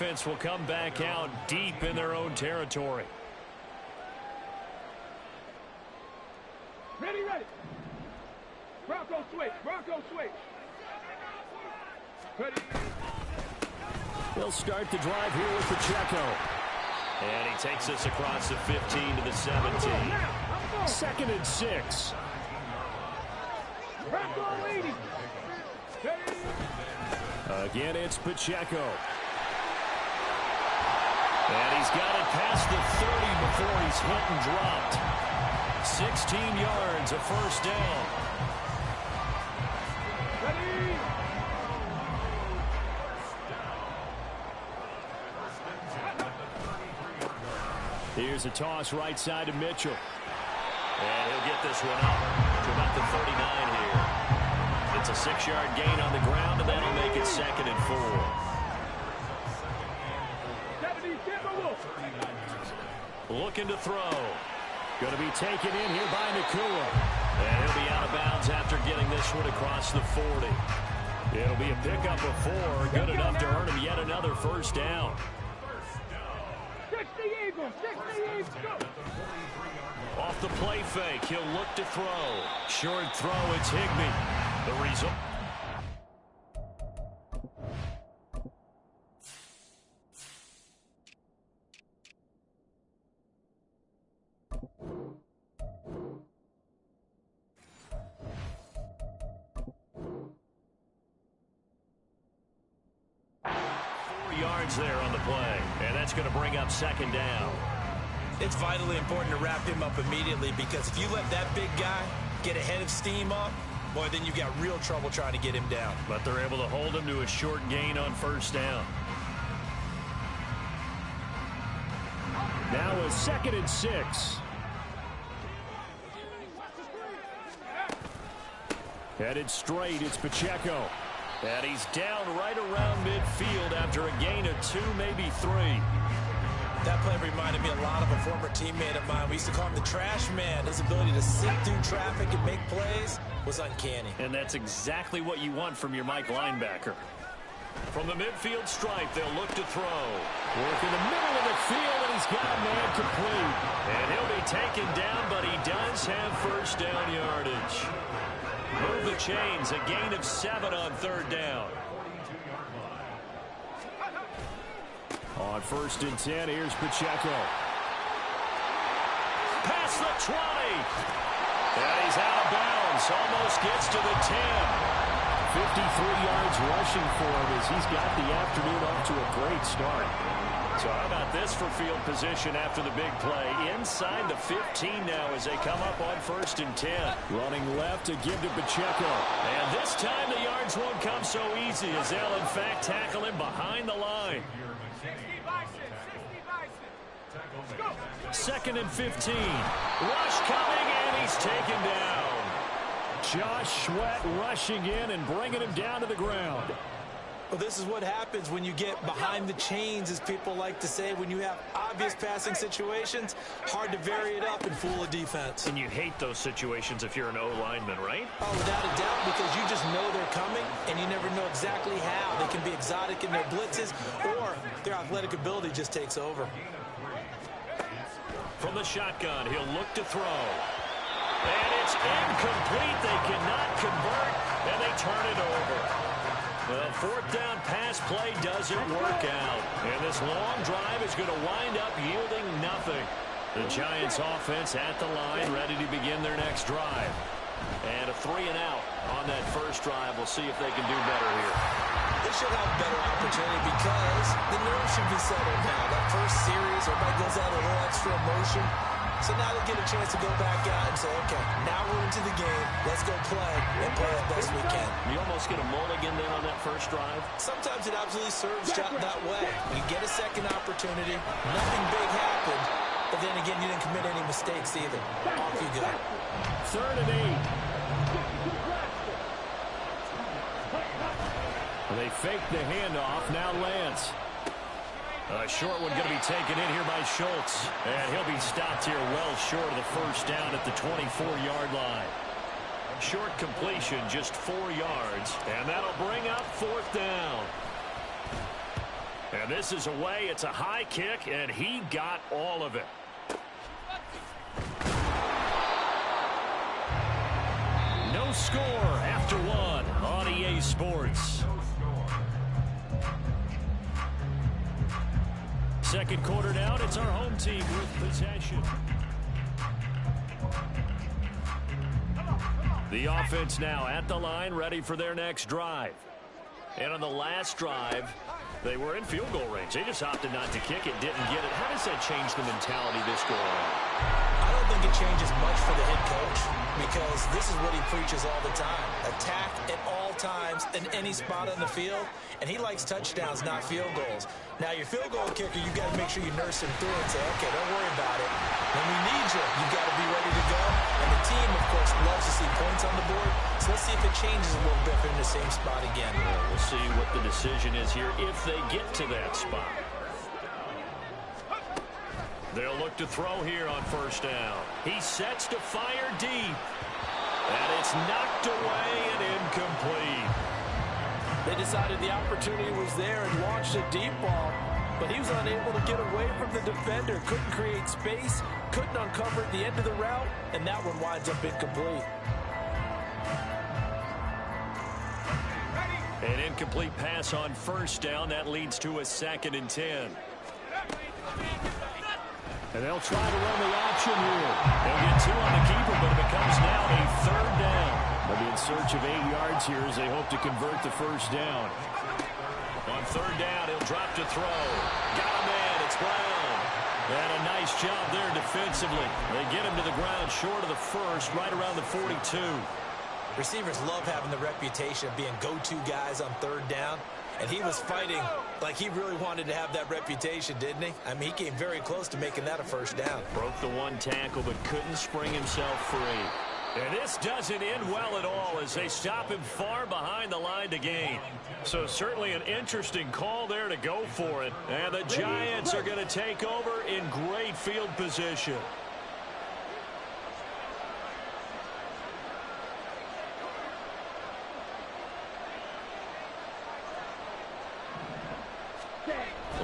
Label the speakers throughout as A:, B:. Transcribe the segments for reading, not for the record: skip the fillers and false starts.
A: offense will come back out deep in their own territory.
B: Ready. Bronco switch. Ready.
A: They'll start the drive here with Pacheco. And he takes us across the 15 to the 17. 2nd and 6.
B: Bronco leading.
A: Again, it's Pacheco. And he's got it past the 30 before he's hit and dropped. 16 yards, a first down.
B: Ready.
A: Here's a toss right side to Mitchell. And he'll get this one up to about the 39 here. It's a 6-yard gain on the ground, and that'll make it 2nd and 4. Looking to throw. Going to be taken in here by Nacua. And he'll be out of bounds after getting this one across the 40. It'll be a pickup of 4. Good enough to earn him yet another first down.
B: 60 Eagles, go!
A: Off the play fake, he'll look to throw. Short throw, it's Higbee. The result. There on the play, and that's going to bring up 2nd down.
C: It's vitally important to wrap him up immediately, because if you let that big guy get a head of steam up, boy, then you've got real trouble trying to get him down.
A: But they're able to hold him to a short gain on first down. Now a 2nd and 6. Headed straight, it's Pacheco. And he's down right around midfield after a gain of 2, maybe 3.
C: That play reminded me a lot of a former teammate of mine. We used to call him the trash man. His ability to sit through traffic and make plays was uncanny.
A: And that's exactly what you want from your Mike linebacker. From the midfield stripe, they'll look to throw. Work in the middle of the field, and he's got a man complete. And he'll be taken down, but he does have first down yardage. Move the chains, a gain of 7 on 3rd down. On 1st and 10, here's Pacheco. Past the 20. And he's out of bounds, almost gets to the 10. 53 yards rushing for him as he's got the afternoon off to a great start. So how about this for field position after the big play? Inside the 15 now as they come up on 1st and 10. Running left to give to Pacheco. And this time the yards won't come so easy as they'll in fact tackle him behind the line. 2nd and 15. Rush coming, and he's taken down. Josh Sweat rushing in and bringing him down to the ground.
C: Well, this is what happens when you get behind the chains, as people like to say. When you have obvious passing situations, hard to vary it up and fool a defense.
A: And you hate those situations if you're an O-lineman, right?
C: Oh, without a doubt, because you just know they're coming, and you never know exactly how. They can be exotic in their blitzes, or their athletic ability just takes over.
A: From the shotgun, he'll look to throw. And it's incomplete. They cannot convert, and they turn it over. Well, 4th down pass play doesn't work out. And this long drive is going to wind up yielding nothing. The Giants offense at the line, ready to begin their next drive. And a 3 and out on that first drive. We'll see if they can do better here.
C: They should have a better opportunity because the nerves should be settled now. That first series, everybody goes out a little extra emotion. So now they get a chance to go back out and say, okay, now we're into the game. Let's go play and play the best we can.
A: You almost get a mulligan then on that first drive.
C: Sometimes it absolutely serves that way. You get a second opportunity. Nothing big happened. But then again, you didn't commit any mistakes either. Off you go.
A: 3rd and 8. They fake the handoff. Now Lance. A short one going to be taken in here by Schultz. And he'll be stopped here well short of the first down at the 24-yard line. Short completion, just 4 yards. And that'll bring up 4th down. And this is away. It's a high kick, and he got all of it. No score after one on EA Sports. Second quarter down. It's our home team with possession. The offense now at the line, ready for their next drive. And on the last drive, they were in field goal range. They just opted not to kick it, didn't get it. How does that change the mentality this go around?
C: I don't think it changes much for the head coach because this is what he preaches all the time. Attack at all times in any spot on the field, and he likes touchdowns, not field goals. Now, your field goal kicker, you got to make sure you nurse him through and say, okay, don't worry about it. When we need you, you got to be ready to go. And the team, of course, loves to see points on the board. So let's see if it changes a little bit if they're in the same spot again.
A: Yeah, we'll see what the decision is here if they get to that spot. They'll look to throw here on first down. He sets to fire deep. And it's knocked away and incomplete.
D: They decided the opportunity was there and launched a deep ball, but he was unable to get away from the defender. Couldn't create space, couldn't uncover at the end of the route, and that one winds up incomplete.
A: An incomplete pass on first down. That leads to a 2nd and 10. And they'll try to run the option here. They'll get 2 on the keeper, but it becomes now a 3rd down. They'll be in search of 8 yards here as they hope to convert the first down. On 3rd down, he'll drop to throw. Got him in. It's Brown. And a nice job there defensively. They get him to the ground short of the first, right around the 42.
C: Receivers love having the reputation of being go-to guys on 3rd down. And he was fighting like he really wanted to have that reputation, didn't he? I mean, he came very close to making that a first down.
A: Broke the one tackle, but couldn't spring himself free. And this doesn't end well at all as they stop him far behind the line to gain. So certainly an interesting call there to go for it. And the Giants are going to take over in great field position.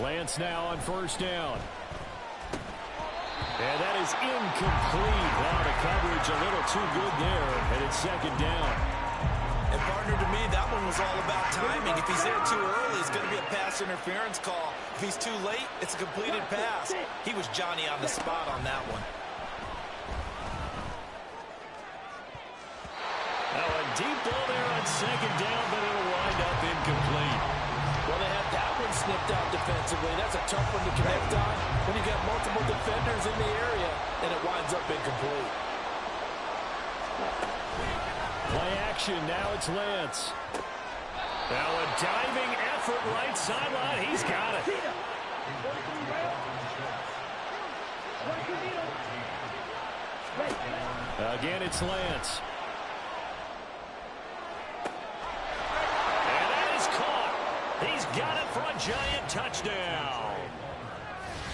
A: Lance now on first down. And that is incomplete. Now the coverage a little too good there, and it's 2nd down.
C: And partner, to me, that one was all about timing. If he's there too early, it's going to be a pass interference call. If he's too late, it's a completed pass. He was Johnny on the spot on that one.
A: Now a deep ball there on 2nd down, but it'll wind up incomplete.
D: Well, they had that one snipped out defensively. That's a tough one to connect on when you got multiple defenders in the area, and it winds up incomplete.
A: Play action. Now it's Lance. Now a diving effort right sideline. He's got it. Again, it's Lance. And that is caught. He's got it for a Giant touchdown.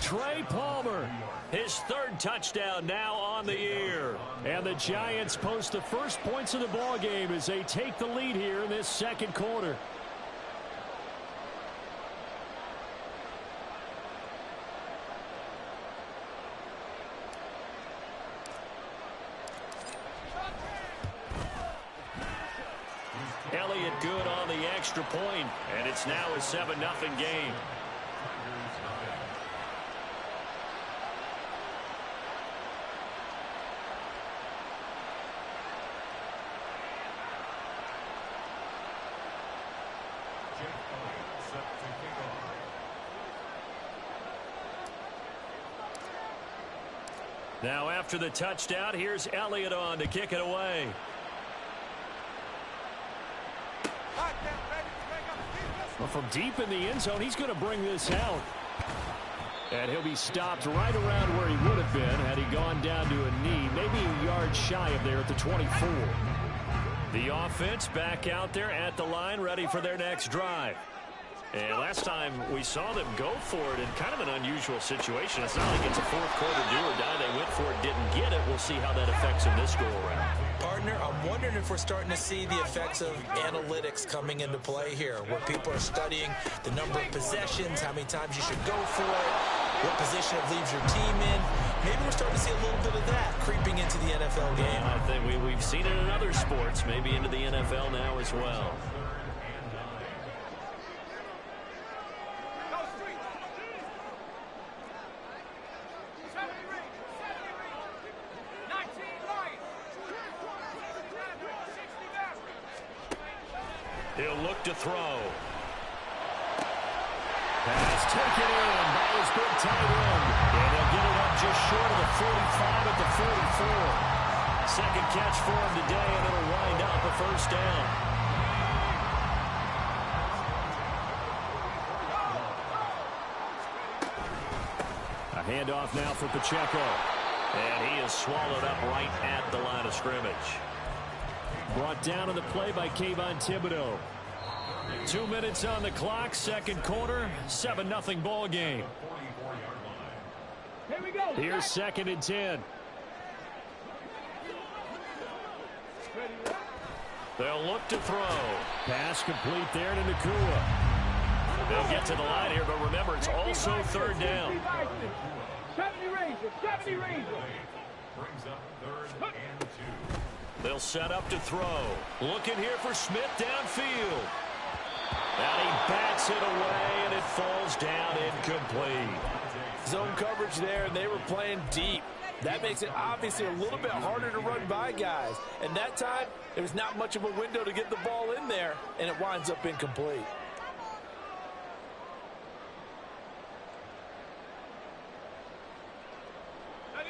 A: Trey Palmer, his 3rd touchdown now on the year. And the Giants post the first points of the ballgame as they take the lead here in this 2nd quarter. Elliott good on the extra point, and it's now a 7-0 game. Now after the touchdown, here's Elliott on to kick it away. Well, from deep in the end zone, he's going to bring this out. And he'll be stopped right around where he would have been had he gone down to a knee, maybe a yard shy of there at the 24. The offense back out there at the line, ready for their next drive. And last time we saw them go for it in kind of an unusual situation. It's not like it's a 4th quarter do or die. They went for it, didn't get it. We'll see how that affects them this go around.
C: Partner, I'm wondering if we're starting to see the effects of analytics coming into play here, where people are studying the number of possessions, how many times you should go for it, what position it leaves your team in. Maybe we're starting to see a little bit of that creeping into the NFL game.
A: I think we've seen it in other sports, maybe into the NFL now as well. He'll look to throw. Pass taken in by his big tight end. And they'll get it up just short of the 45 at the 44. Second catch for him today, and it'll wind up a first down. A handoff now for Pacheco. And he is swallowed up right at the line of scrimmage. Brought down on the play by Kayvon Thibodeau. 2 minutes on the clock, second quarter, 7-0 ball game.
B: Here we go.
A: Here's 2nd and 10. They'll look to throw. Pass complete there to Nacua. They'll get to the line here, but remember, it's also 3rd down.
B: 70 Razor, 70 Razor.
E: Brings up 3rd and 2.
A: They'll set up to throw. Looking here for Smith downfield. And he bats it away, and it falls down incomplete.
D: Zone coverage there, and they were playing deep. That makes it obviously a little bit harder to run by guys. And that time, there was not much of a window to get the ball in there, and it winds up incomplete.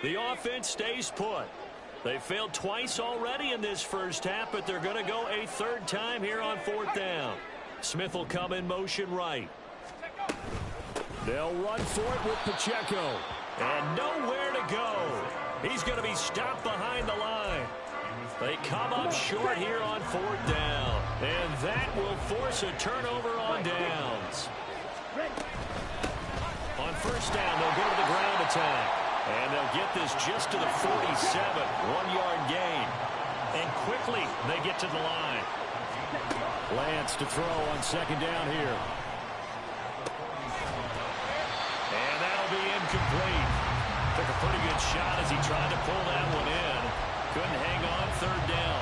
A: The offense stays put. They failed twice already in this first half, but they're going to go a 3rd time here on 4th down. Smith will come in motion right. They'll run for it with Pacheco. And nowhere to go. He's going to be stopped behind the line. They come up short here on 4th down. And that will force a turnover on downs. On 1st down, they'll go to the ground attack. And they'll get this just to the 47, 1-yard gain. And quickly, they get to the line. Lance to throw on 2nd down here. And that'll be incomplete. Took a pretty good shot as he tried to pull that one in. Couldn't hang on 3rd down.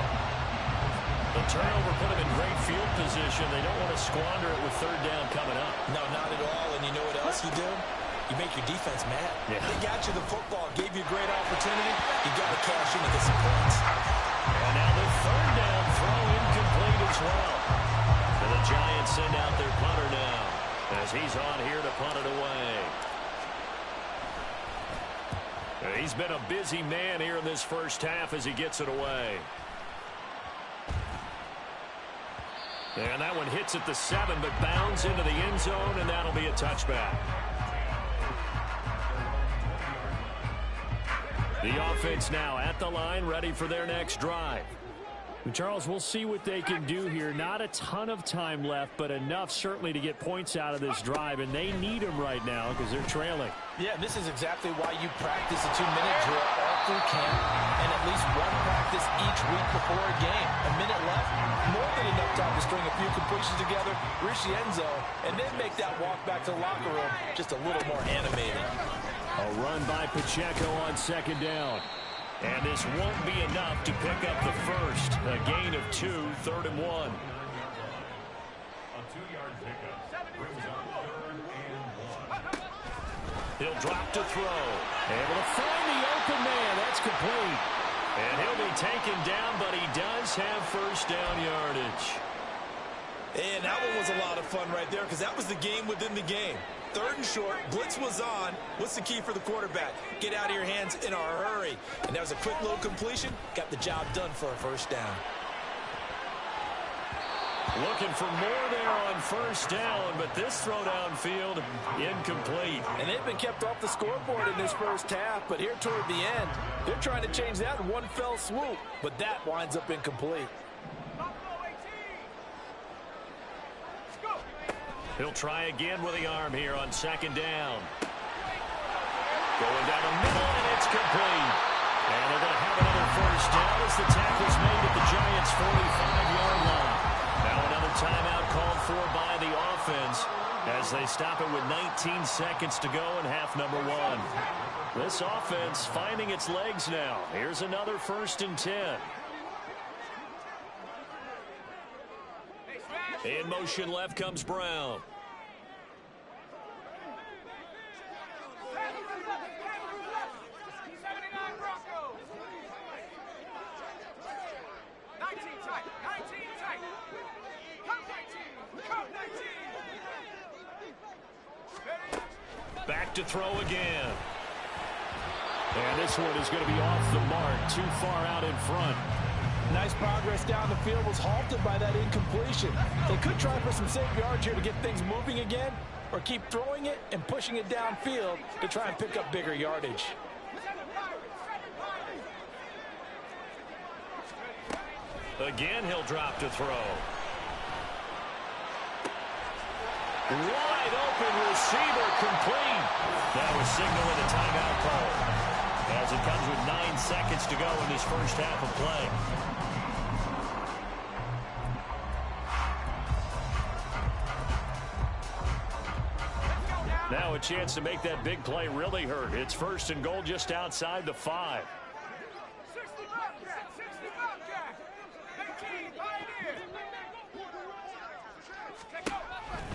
A: The turnover put him in great field position. They don't want to squander it with 3rd down coming up.
C: No, not at all. And you know what else you do? You make your defense mad.
A: Yeah.
C: They got you the football, gave you a great opportunity. You got to cash in and get some points.
A: And now the 3rd down throw incomplete as well. And the Giants send out their punter now as he's on here to punt it away. And he's been a busy man here in this first half as he gets it away. And that one hits at the 7, but bounds into the end zone, and that'll be a touchback. The offense now at the line, ready for their next drive. Charles, we'll see what they can do here. Not a ton of time left, but enough certainly to get points out of this drive, and they need them right now because they're trailing.
D: Yeah, this is exactly why you practice a 2-minute drill all through camp and at least one practice each week before a game. A minute left, more than enough time to string a few completions together, reach the end zone, and then make that walk back to the locker room just a little more animated.
A: A run by Pacheco on 2nd down. And this won't be enough to pick up the first. A gain of 2, 3rd and 1.
E: A 2-yard pickup. Brings up 3rd and 1.
A: He'll drop to throw. Able to find the open man. That's complete. And he'll be taken down, but he does have first down yardage.
C: And that one was a lot of fun right there because that was the game within the game. 3rd and short, blitz was on. What's the key for the quarterback? Get out of your hands in a hurry. And that was a quick little completion. Got the job done for a first down.
A: Looking for more there on first down, but this throw downfield incomplete.
D: And they've been kept off the scoreboard in this first half, but here toward the end, they're trying to change that in one fell swoop, but that winds up incomplete.
A: He'll try again with the arm here on 2nd down. Going down the middle, and it's complete. And they're going to have another first down as the tackle's made at the Giants' 45-yard line. Now another timeout called for by the offense as they stop it with 19 seconds to go in half number one. This offense finding its legs now. Here's another 1st and 10. In motion left comes Brown. Back to throw again. And this one is going to be off the mark, too far out in front.
D: Nice progress down the field, was halted by that incompletion. They could try for some safe yards here to get things moving again, or keep throwing it and pushing it downfield to try and pick up bigger yardage.
A: Again, he'll drop to throw. Wide open receiver, complete. That was signaling a timeout call as it comes with 9 seconds to go in this first half of play. Now a chance to make that big play really hurt. It's 1st and goal just outside the 5.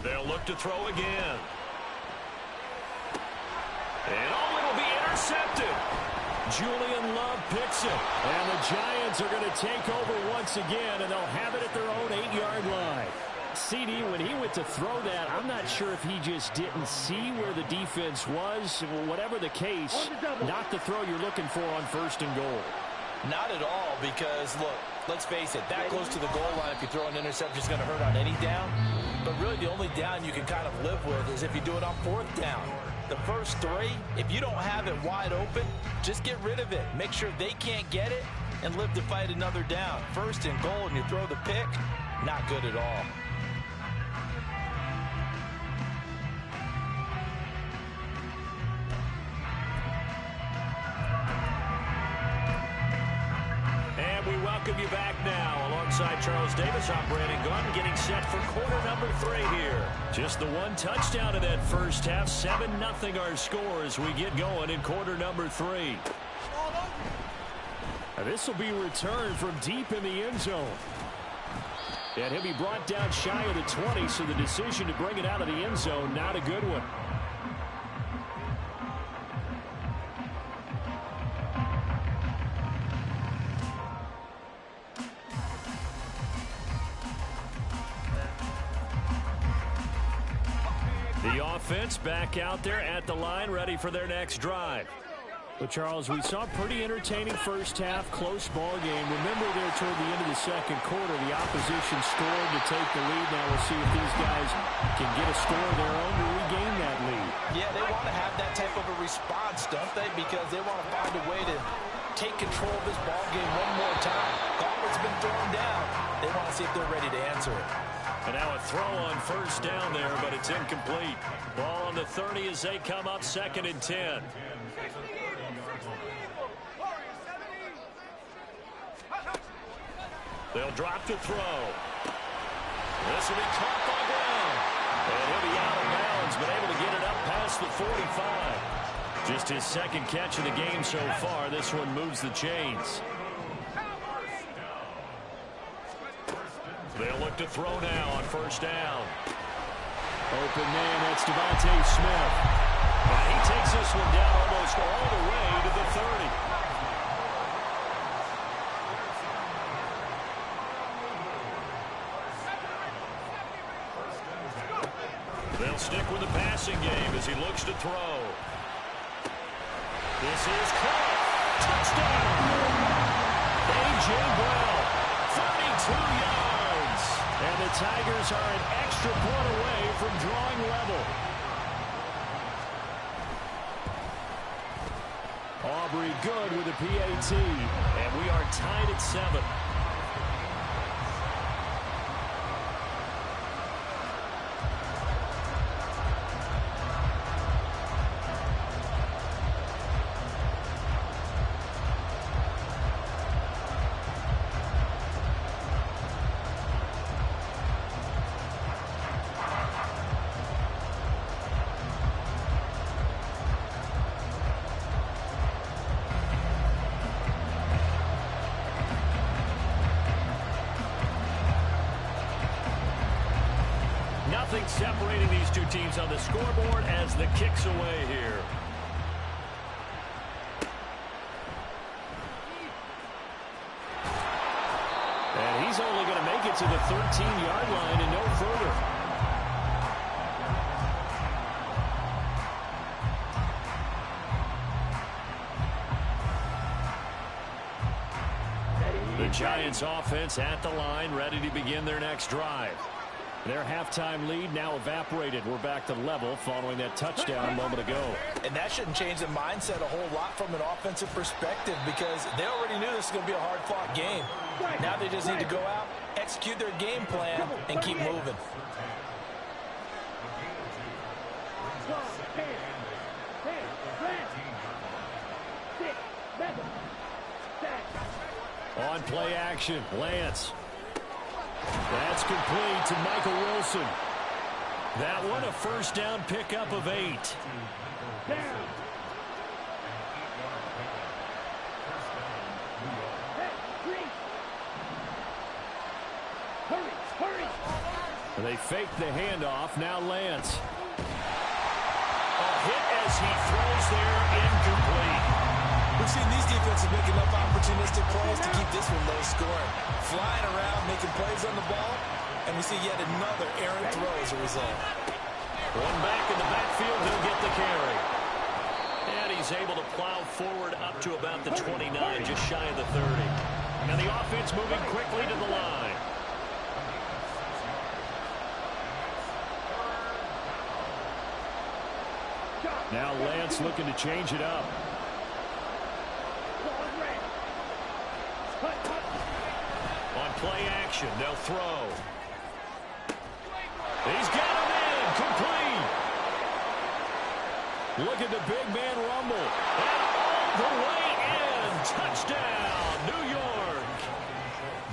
A: They'll look to throw again. And it'll be intercepted. Julian Love picks it. And the Giants are going to take over once again, and they'll have it at their own 8-yard line. CD, when he went to throw that, I'm not sure if he just didn't see where the defense was. Whatever the case, not the throw you're looking for on 1st and goal.
D: Not at all, because, look, let's face it, that close to the goal line, if you throw an interception, is going to hurt on any down. But really, the only down you can kind of live with is if you do it on 4th down. The first 3, if you don't have it wide open, just get rid of it. Make sure they can't get it and live to fight another down. 1st and goal, and you throw the pick, not good at all.
A: We welcome you back now. Alongside Charles Davis, I'm Brandon Gaudin, getting set for quarter number 3 here. Just the one touchdown in that first half. 7-0 our score as we get going in quarter number 3. This will be returned from deep in the end zone. And he'll be brought down shy of the 20, so the decision to bring it out of the end zone, not a good one. The offense back out there at the line, ready for their next drive. But, Charles, we saw a pretty entertaining first half, close ball game. Remember there toward the end of the second quarter, the opposition scored to take the lead. Now we'll see if these guys can get a score of their own to regain that lead.
D: Yeah, they want to have that type of a response, don't they? Because they want to find a way to take control of this ball game one more time. Gauntlet's been thrown down. They want to see if they're ready to answer it.
A: And now a throw on first down there, but it's incomplete. Ball on the 30 as they come up 2nd and 10. They'll drop to throw. This will be caught by Brown. And he'll be out of bounds, but able to get it up past the 45. Just his 2nd catch of the game so far. This one moves the chains. They'll look to throw now on first down. Open man, that's Devontae Smith. And he takes this one down almost all the way to the 30. They'll stick with the passing game as he looks to throw. This is caught. Touchdown! A.J. Brown, 32 yards. And the Tigers are an extra point away from drawing level. Aubrey good with a PAT. And we are tied at 7. Nothing separating these two teams on the scoreboard as the kick's away here. And he's only going to make it to the 13-yard line and no further. The Giants offense at the line, ready to begin their next drive. Their halftime lead now evaporated. We're back to level following that touchdown a moment ago.
D: And that shouldn't change the mindset a whole lot from an offensive perspective because they already knew this was going to be a hard-fought game. Now they just need to go out, execute their game plan, and keep moving.
A: On play action, Lance. That's complete to Michael Wilson. That one a first down pickup of 8. They fake the handoff. Now Lance. A hit as he throws there, incomplete.
C: We've seen these defenses make enough opportunistic plays to keep this one low scoring. Flying around, making plays on the ball, and we see yet another errant throw as a result.
A: One back in the backfield, he'll get the carry. And he's able to plow forward up to about the 29, just shy of the 30. And the offense moving quickly to the line. Now Lance looking to change it up. On play action, they'll throw. He's got him in, complete. Look at the big man rumble. And all the way in, touchdown, New York.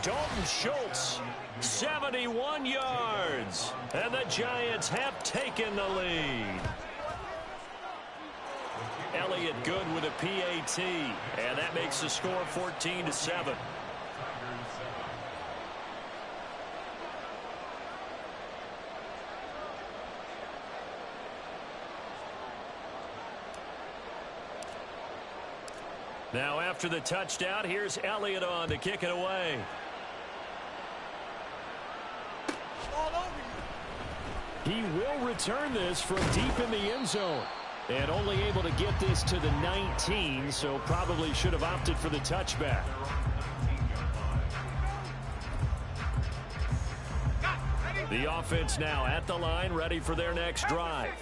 A: Dalton Schultz, 71 yards. And the Giants have taken the lead. Elliott good with a PAT, and that makes the score 14-7. Now after the touchdown, here's Elliott on to kick it away. He will return this from deep in the end zone. And only able to get this to the 19, so probably should have opted for the touchback. The offense now at the line, ready for their next drive.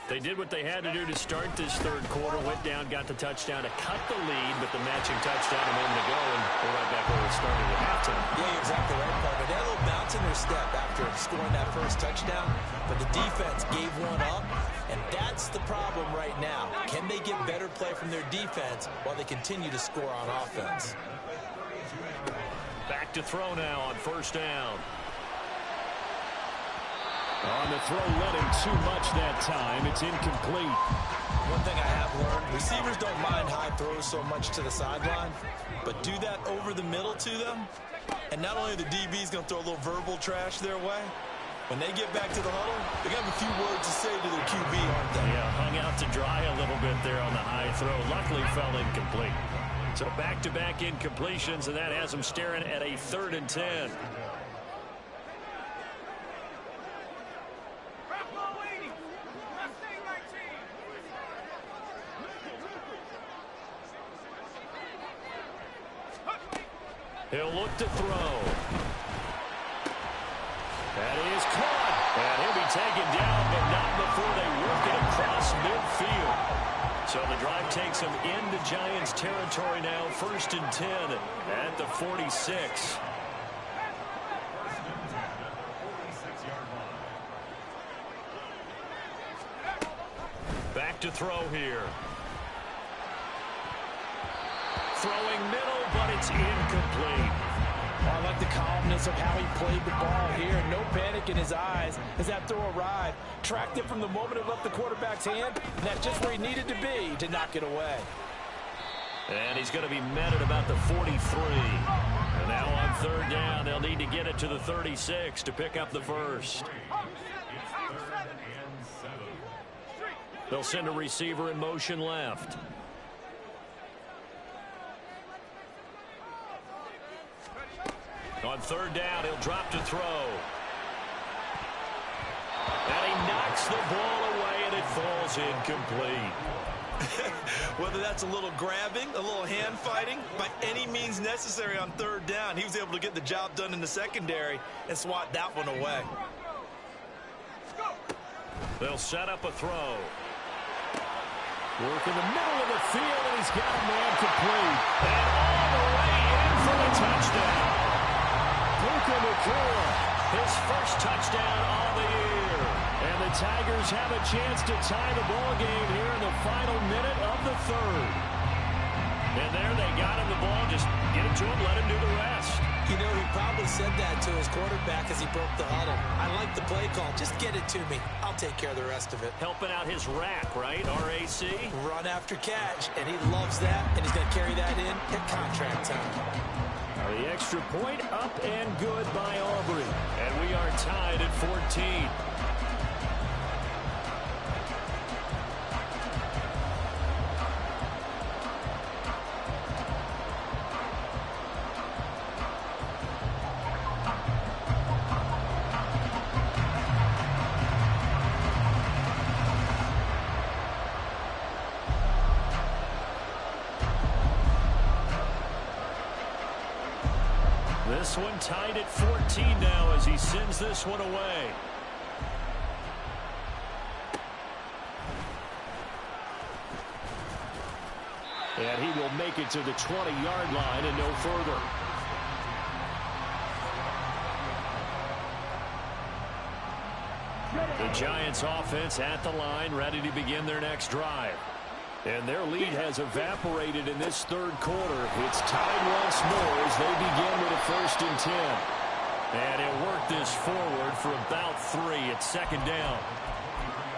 A: They did what they had to do to start this third quarter, went down, got the touchdown to cut the lead, but the matching touchdown a moment ago, and we're right back where we started at halftime.
C: Yeah, you're exactly right, Parker. They had a little bounce in their step after scoring that first touchdown, but the defense gave one up, and that's the problem right now. Can they get better play from their defense while they continue to score on offense?
A: Back to throw now on first down. On the throw, led him too much that time. It's incomplete.
C: One thing I have learned, receivers don't mind high throws so much to the sideline, but do that over the middle to them, and not only the DB's going to throw a little verbal trash their way, when they get back to the huddle, they got a few words to say to their QB, aren't they?
A: Yeah, hung out to dry a little bit there on the high throw. Luckily fell incomplete. So back-to-back incompletions, and that has them staring at a 3rd and 10. He'll look to throw. That is caught. And he'll be taken down, but not before they work it across midfield. So the drive takes them into Giants territory now. 1st and 10 at the 46. Back to throw here. Throwing middle, but it's incomplete.
D: I like the calmness of how he played the ball here. No panic in his eyes as that throw arrived. Tracked it from the moment it left the quarterback's hand, and that's just where he needed to be to knock it away.
A: And he's going to be met at about the 43. And now on 3rd down, they'll need to get it to the 36 to pick up the first. They'll send a receiver in motion left. On third down, he'll drop to throw. And he knocks the ball away, and it falls incomplete.
C: Whether that's a little grabbing, a little hand fighting, by any means necessary on third down, he was able to get the job done in the secondary and swat that one away.
A: They'll set up a throw. Work in the middle of the field, and he's got a man complete. And all the way in for the touchdown. Puka Nacua, his first touchdown of the year. And the Tigers have a chance to tie the ball game here in the final minute of the third. And there they got him the ball. Just get it to him, let him do the rest.
D: You know, he probably said that to his quarterback as he broke the huddle. I like the play call. Just get it to me. I'll take care of the rest of it.
A: Helping out his rack, right? R-A-C?
D: Run after catch, and he loves that, and he's going to carry that in at contract time.
A: The extra point up and good by Aubrey. And we are tied at 14. This one tied at 14 now as he sends this one away. And he will make it to the 20-yard line and no further. The Giants offense at the line, ready to begin their next drive. And their lead has evaporated in this third quarter. It's tied once more as they begin with a 1st and 10. And he'll work this forward for about 3 at second down.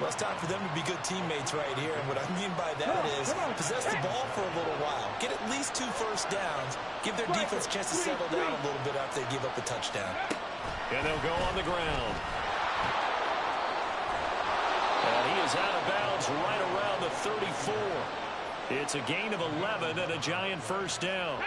C: Well, it's time for them to be good teammates right here. And what I mean by that is possess the ball for a little while. Get at least 2 first downs. Give their defense a chance to settle down a little bit after they give up a touchdown.
A: And they'll go on the ground. And he is out of bounds right around the 34. It's a gain of 11 and a Giant first down.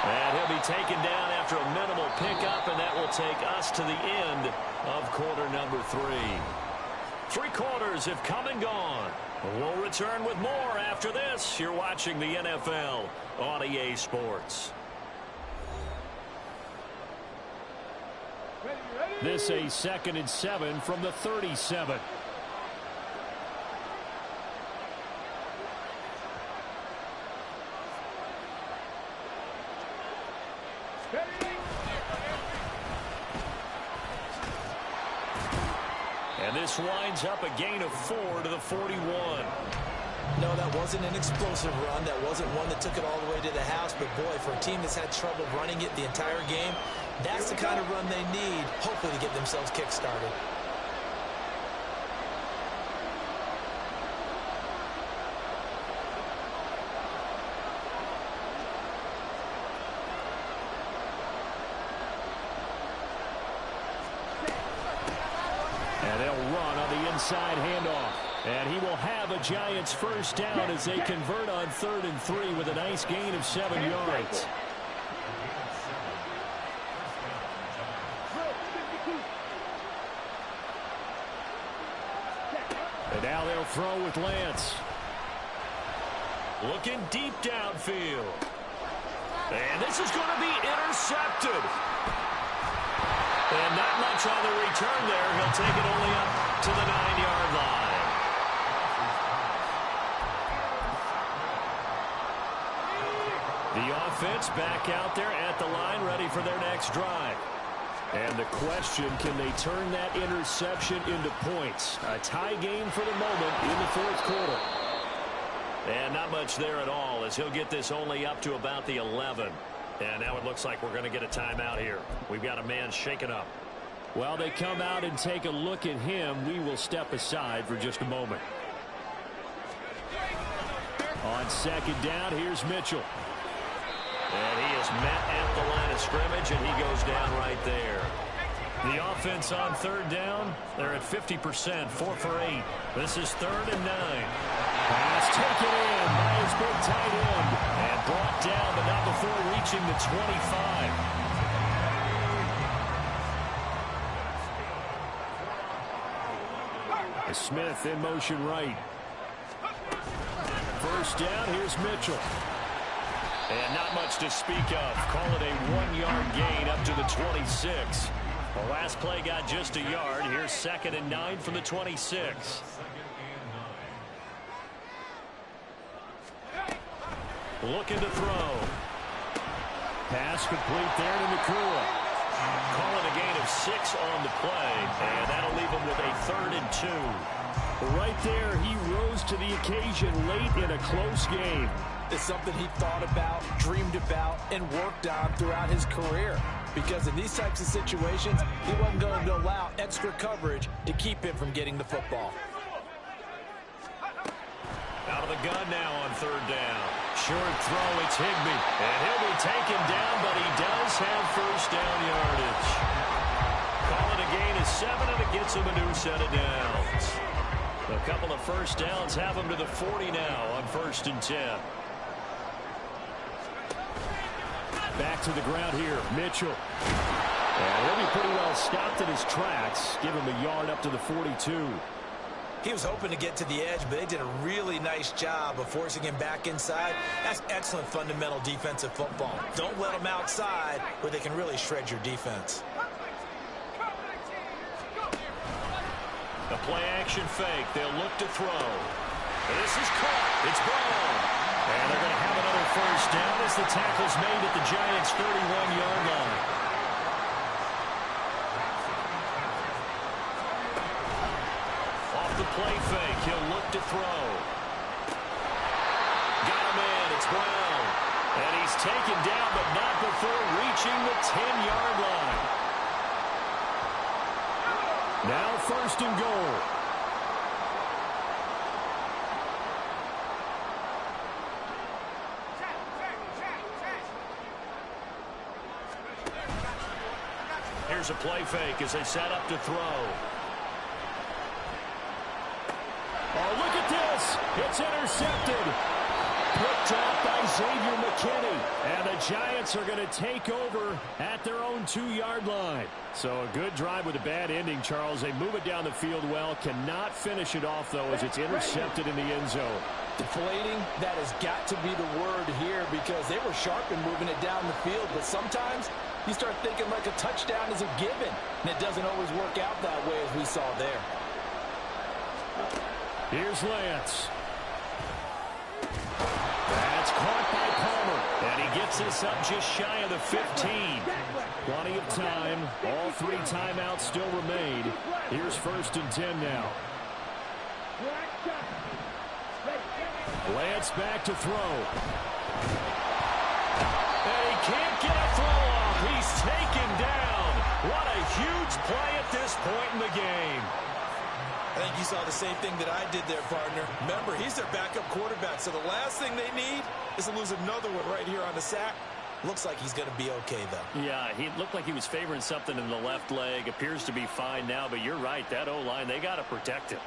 A: And he'll be taken down after a minimal pickup, and that will take us to the end of quarter number 3. 3 quarters have come and gone. We'll return with more after this. You're watching the NFL on EA Sports. This a 2nd and 7 from the 37. And this winds up a gain of 4 to the 41.
D: No, that wasn't an explosive run. That wasn't one that took it all the way to the house. But, boy, for a team that's had trouble running it the entire game, that's the kind of run they need, hopefully, to get themselves kick-started.
A: And they'll run on the inside handoff. And he will have a Giants first down as they convert on 3rd and 3 with a nice gain of 7 yards. And now they'll throw with Lance. Looking deep downfield. And this is going to be intercepted. And not much on the return there. He'll take it only up to the 9-yard line. The offense back out there at the line, ready for their next drive. And the question, can they turn that interception into points? A tie game for the moment in the 4th quarter. And not much there at all, as he'll get this only up to about the 11. And now it looks like we're going to get a timeout here. We've got a man shaken up. While they come out and take a look at him, we will step aside for just a moment. On 2nd down, here's Mitchell. And he is met at the line of scrimmage, and he goes down right there.
E: The offense on third down, they're at 50%, 4 for 8. This is 3rd and 9.
A: Pass taken in by his big tight end. And brought down, but not before reaching the 25. Smith in motion right. First down, here's Mitchell. And not much to speak of. Call it a 1-yard gain up to the 26. The last play got just a yard. Here's 2nd and 9 from the 26. Looking to throw. Pass complete there to Nakua. Calling a gain of 6 on the play, and that'll leave him with a 3rd and 2. Right there, he rose to the occasion late in a close game.
D: It's something he thought about, dreamed about, and worked on throughout his career. Because in these types of situations, he wasn't going to allow extra coverage to keep him from getting the football.
A: Out of the gun now on 3rd down. Short throw, it's Higbee. And he'll be taken down, but he does have 1st down yardage. Call it a gain of 7, and it gets him a new set of downs. A couple of 1st downs have him to the 40 now on 1st and 10. Back to the ground here, Mitchell. And he'll be pretty well stopped in his tracks. Give him a yard up to the 42.
C: He was hoping to get to the edge, but they did a really nice job of forcing him back inside. That's excellent fundamental defensive football. Don't let them outside where they can really shred your defense.
A: A play-action fake. They'll look to throw. This is caught. It's Brown. And they're going to have another 1st down as the tackle's made at the Giants' 31-yard line. Off the play fake, he'll look to throw. Got him in. It's Brown. And he's taken down, but not before reaching the 10-yard line. Now 1st and goal. Here's a play fake as they set up to throw. Oh, look at this. It's intercepted. Picked off by Xavier McKinney. And the Giants are going to take over at their own 2-yard line. So a good drive with a bad ending, Charles. They move it down the field well. Cannot finish it off, though, as it's intercepted in the end zone.
D: Deflating, that has got to be the word here because they were sharp in moving it down the field. But sometimes you start thinking like a touchdown is a given. And it doesn't always work out that way as we saw there.
A: Here's Lance. That's caught by Palmer. And he gets this up just shy of the 15. Plenty of time. All 3 timeouts still remain. Here's 1st and 10 now. Lance back to throw. And he can't get a throw off. He's taken down. What a huge play at this point in the game.
C: I think you saw the same thing that I did there, partner. Remember, he's their backup quarterback, so the last thing they need is to lose another one right here on the sack. Looks like he's going to be okay, though.
A: Yeah, he looked like he was favoring something in the left leg. Appears to be fine now, but you're right. That O-line, they got to protect him.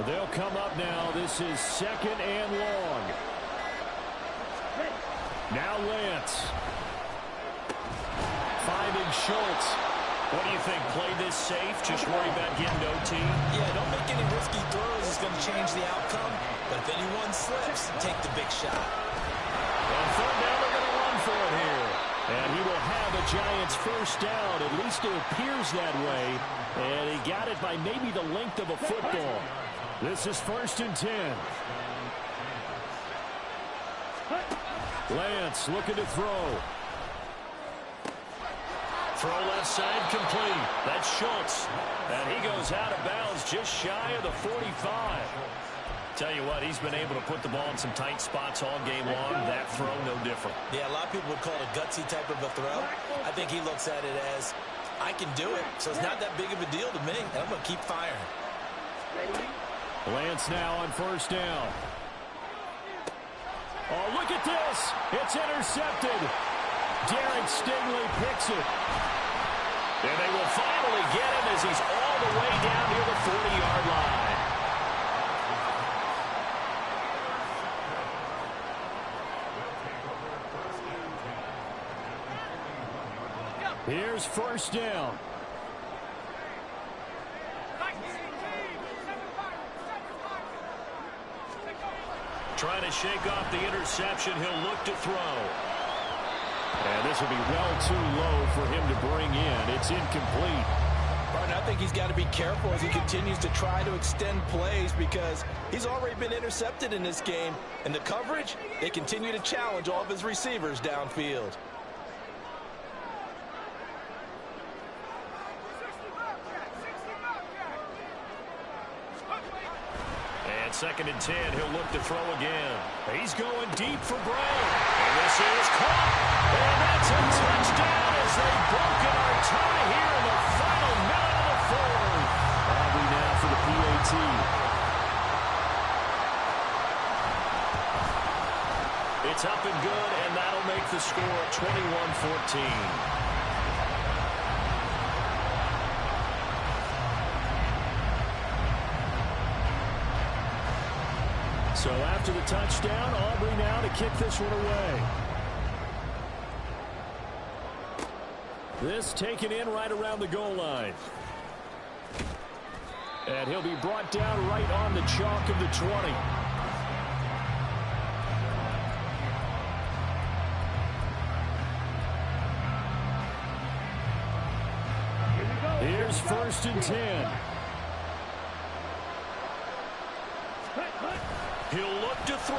A: They'll come up now. This is 2nd and long. Now Lance. Finding Schultz. What do you think? Play this safe? Just worry about getting to OT?
C: Yeah, don't make any risky throws. It's going to change the outcome. But if anyone slips, take the big shot.
A: On 3rd down, they're going to run for it here. And he will have a Giants 1st down. At least it appears that way. And he got it by maybe the length of a football. This is 1st and 10. Lance looking to throw. Throw left side complete. That's Schultz. And he goes out of bounds just shy of the 45.
E: Tell you what, he's been able to put the ball in some tight spots all game long. That throw, no different.
C: Yeah, a lot of people would call it a gutsy type of a throw. I think he looks at it as, I can do it, so it's not that big of a deal to me, and I'm going to keep firing.
E: Lance now on first down. Oh, look at this. It's intercepted. Derek Stingley picks it. And they will finally get him as he's all the way down near the 40-yard line. Here's first down. Trying to shake off the interception. He'll look to throw. And this will be well too low for him to bring in. It's incomplete.
D: Martin, I think he's got to be careful as he continues to try to extend plays because he's already been intercepted in this game. And the coverage, they continue to challenge all of his receivers downfield.
E: And 2nd and 10, he'll look to throw again. He's going deep for Bray. And this is caught. And that's a touchdown as they've broken our tie here in the final minute of the fourth. Aubrey now for the PAT. It's up and good, and that'll make the score 21-14. So after the touchdown, Aubrey now to kick this one away. This taken in right around the goal line. And he'll be brought down right on the chalk of the 20. Here's 1st and 10. He'll look to throw.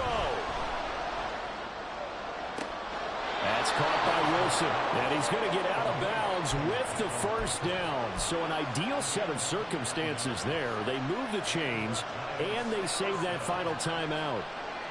E: That's caught by Wilson. And he's going to get out of bounds with the first down. So an ideal set of circumstances there. They move the chains, and they save that final timeout.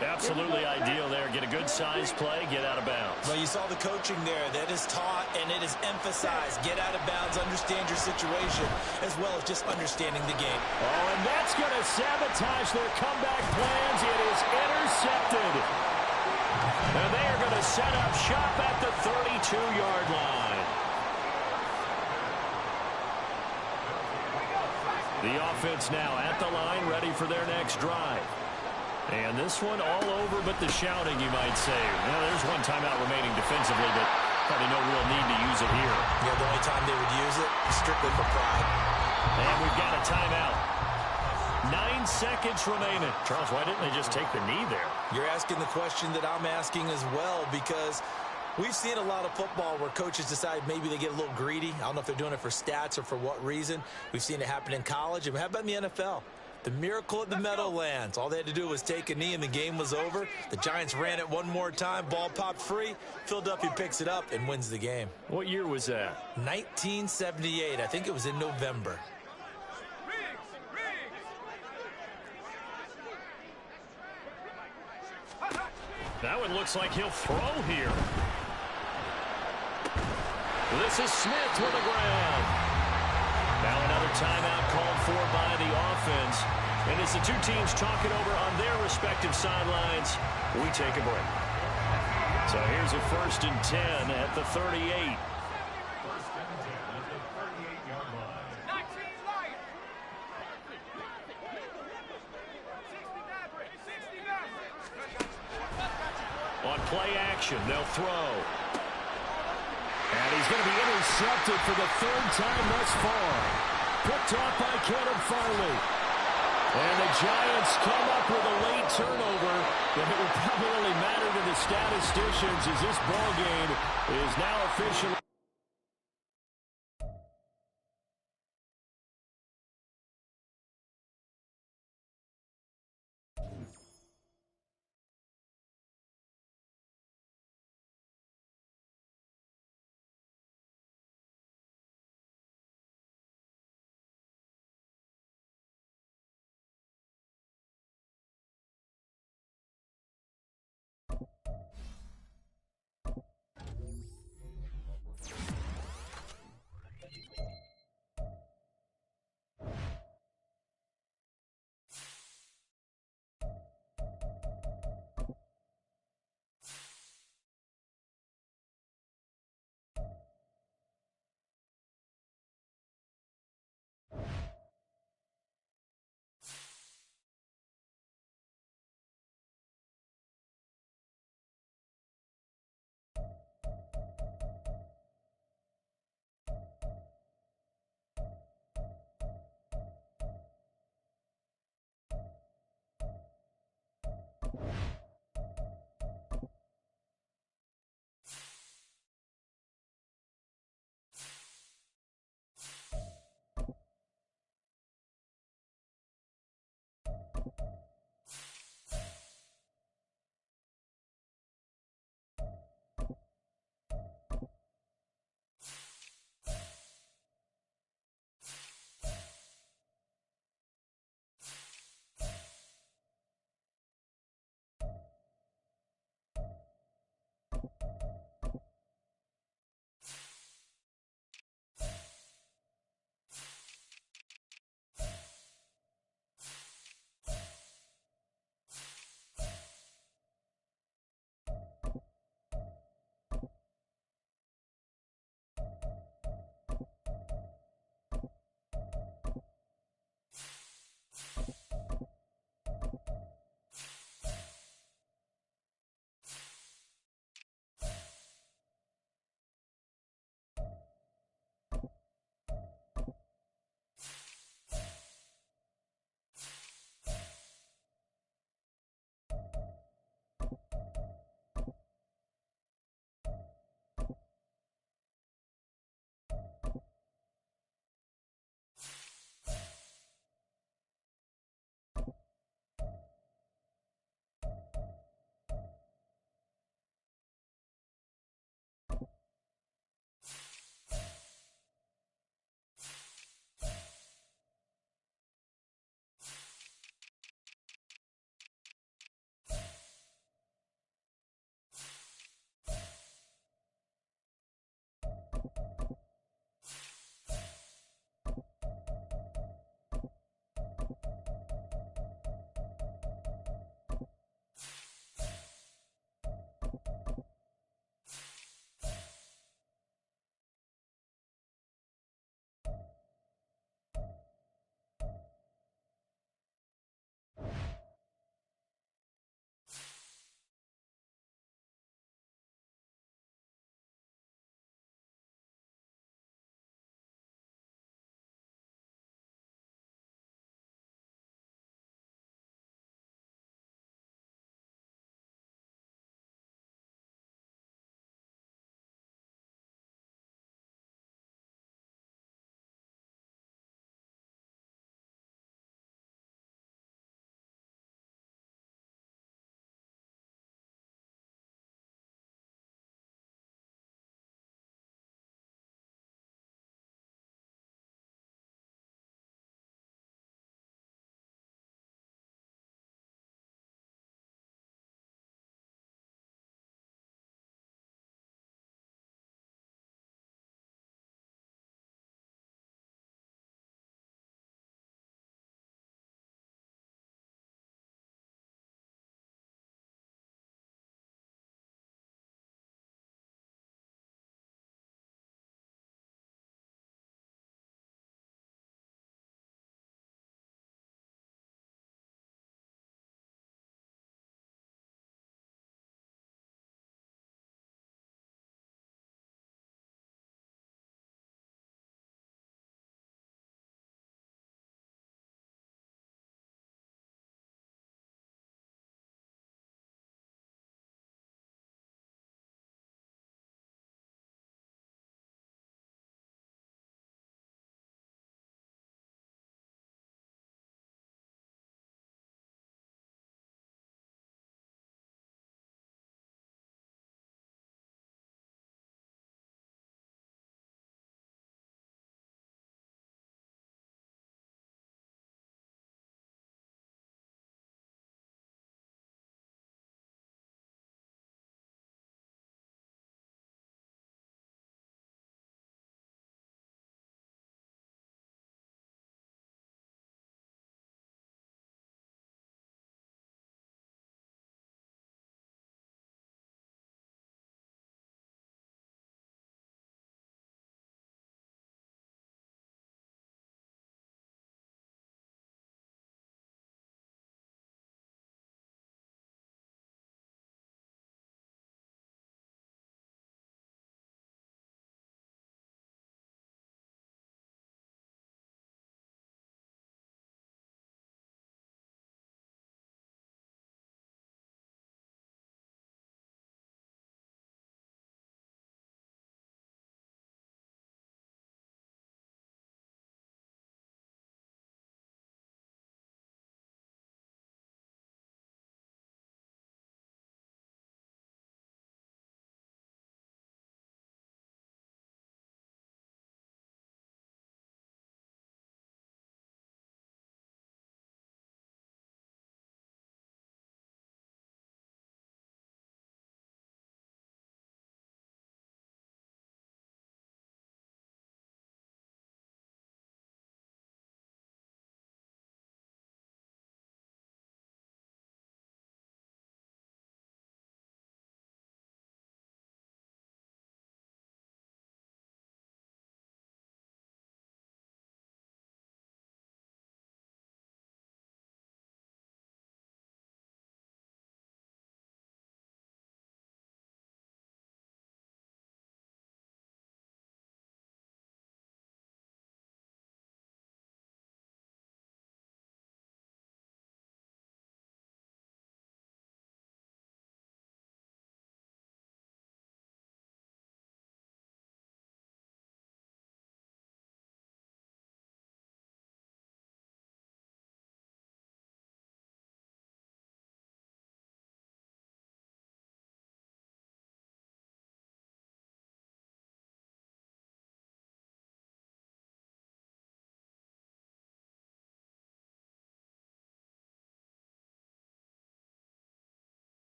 E: Absolutely ideal there. Get a good size play, get out of bounds.
C: Well, you saw the coaching there. That is taught and it is emphasized. Get out of bounds, understand your situation, as well as just understanding the game.
E: Oh, and that's going to sabotage their comeback plans. It is intercepted. And they are going to set up shop at the 32-yard line. The offense now at the line, ready for their next drive. And this one all over but the shouting, you might say. Well, there's one timeout remaining defensively, but probably no real need to use it here.
C: Yeah, the only time they would use it is strictly for pride.
E: And we've got a timeout. 9 seconds remaining. Charles, why didn't they just take the knee there?
C: You're asking the question that I'm asking as well, because we've seen a lot of football where coaches decide maybe they get a little greedy. I don't know if they're doing it for stats or for what reason. We've seen it happen in college. And how about in the NFL? The miracle at the Meadowlands. All they had to do was take a knee and the game was over. The Giants ran it one more time. Ball popped free. Philadelphia picks it up and wins the game.
E: What year was that?
C: 1978. I think it was in November.
E: That one looks like he'll throw here. This is Smith with the ground. Now another timeout called for by the offense. And as the two teams talk it over on their respective sidelines, we take a break. So here's a 1st and 10 at the 38. On play action, they'll throw. And he's going to be intercepted for the 3rd time thus far. Picked off by Caleb Farley. And the Giants come up with a late turnover. And it will probably only matter to the statisticians as this ball game is now officially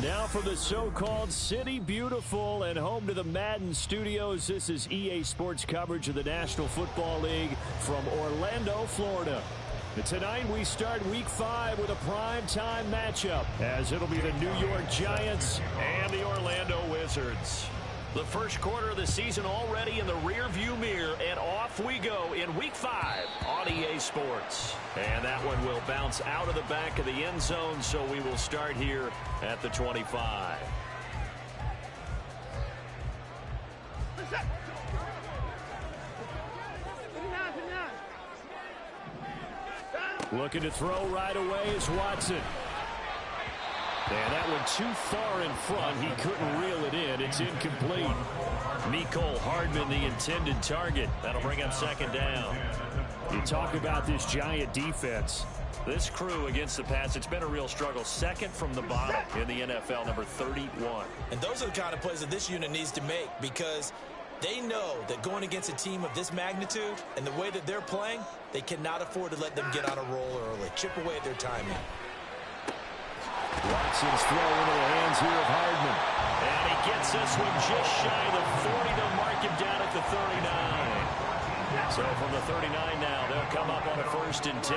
A: Now from the so-called City Beautiful and home to the Madden Studios, this is EA Sports coverage of the National Football League from Orlando, Florida. And tonight we start Week 5 with a primetime matchup, as it'll be the New York Giants and the Orlando Wizards. The first quarter of the season already in the rearview mirror, and off we go in Week 5 on EA Sports. And that one will bounce out of the back of the end zone, so we will start here at the 25. Looking to throw right away is Watson. And that one too far in front. He couldn't reel it in. It's incomplete. Mecole Hardman, the intended target. That'll bring up second down. You talk about this Giant defense. This crew against the pass, it's been a real struggle. Second from the bottom in the NFL, number 31.
C: And those are the kind of plays that this unit needs to make, because they know that going against a team of this magnitude and the way that they're playing, they cannot afford to let them get on a roll early. Chip away at their timing.
A: Watson's throw into the hands here of Hardman. And he gets this one just shy of the 40 to mark him down at the 39. So from the 39 now, they'll come up on a 1st and 10.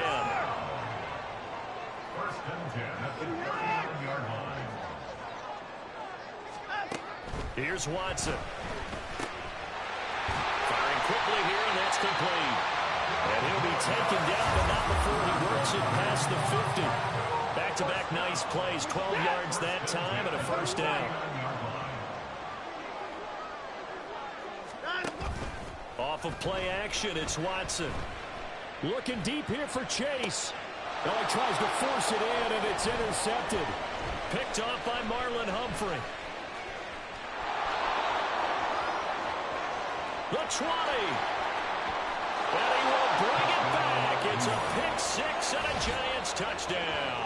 F: 1st and 10 at the 39-yard line.
A: Here's Watson. Firing quickly here, and that's complete. And he'll be taken down, but not before he works it past the 50. Back-to-back nice plays, 12 yards that time, and a 1st down. Off of play action, it's Watson. Looking deep here for Chase. Oh, he tries to force it in, and it's intercepted. Picked off by Marlon Humphrey. The 20. And he will bring it back. It's a pick 6 and a Giants touchdown.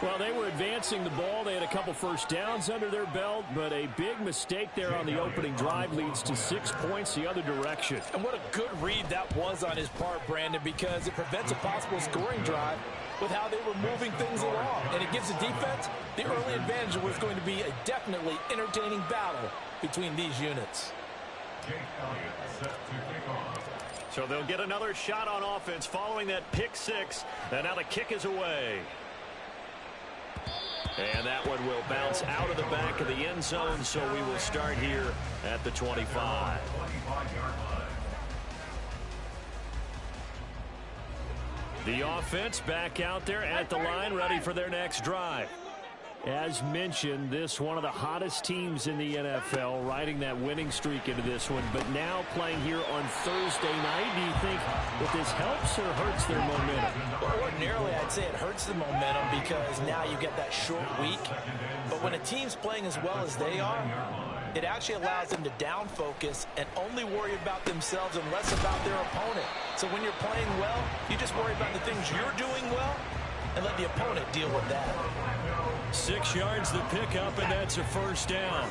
A: Well, they were advancing the ball. They had a couple 1st downs under their belt, but a big mistake there on the opening drive leads to 6 points the other direction.
D: And what a good read that was on his part, Brandon, because it prevents a possible scoring drive with how they were moving things along. And it gives the defense the early advantage of what's going to be a definitely entertaining battle between these units.
A: So they'll get another shot on offense following that pick 6, and now the kick is away. And that one will bounce out of the back of the end zone, so we will start here at the 25. The offense back out there at the line, ready for their next drive. As mentioned, this one of the hottest teams in the NFL, riding that winning streak into this one, but now playing here on Thursday night. Do you think that this helps or hurts their momentum?
D: Well, ordinarily, I'd say it hurts the momentum because now you get that short week. But when a team's playing as well as they are, it actually allows them to down focus and only worry about themselves and less about their opponent. So when you're playing well, you just worry about the things you're doing well and let the opponent deal with that.
A: 6 yards the pickup, and that's a 1st down.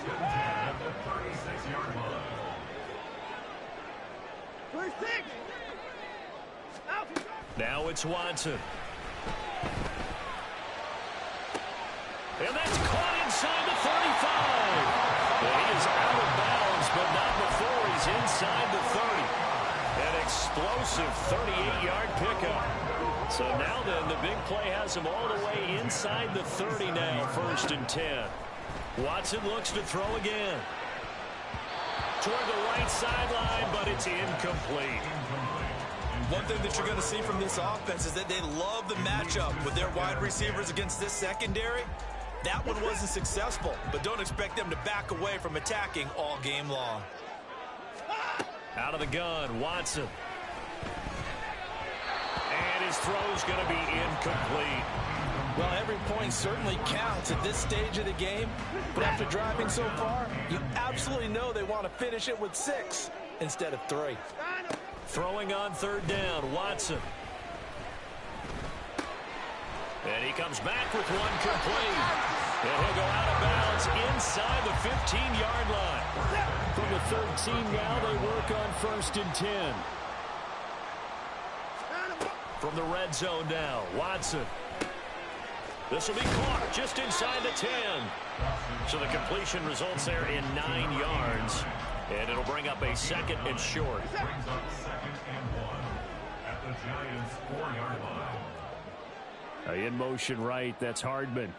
A: Now it's Watson. And that's caught inside the 35. And he is out of bounds, but not before he's inside the 30. An explosive 38-yard pickup. So now then, the big play has him all the way inside the 30 now, 1st and 10. Watson looks to throw again. Toward the right sideline, but it's incomplete.
C: One thing that you're going to see from this offense is that they love the matchup with their wide receivers against this secondary. That one wasn't successful, but don't expect them to back away from attacking all game long.
A: Out of the gun, Watson. And his throw's going to be incomplete.
D: Well, every point certainly counts at this stage of the game, but after driving so far, you absolutely know they want to finish it with 6 instead of 3.
A: Throwing on 3rd down, Watson. And he comes back with one complete. And he'll go out of bounds inside the 15-yard line. From the 13 now, they work on 1st and 10. From the red zone now, Watson. This will be caught just inside the 10. So the completion results there in 9 yards. And it'll bring up a 2nd and short.
F: Brings up 2nd and 1 at the Giants' 4-yard line.
E: In motion right, that's Hardman.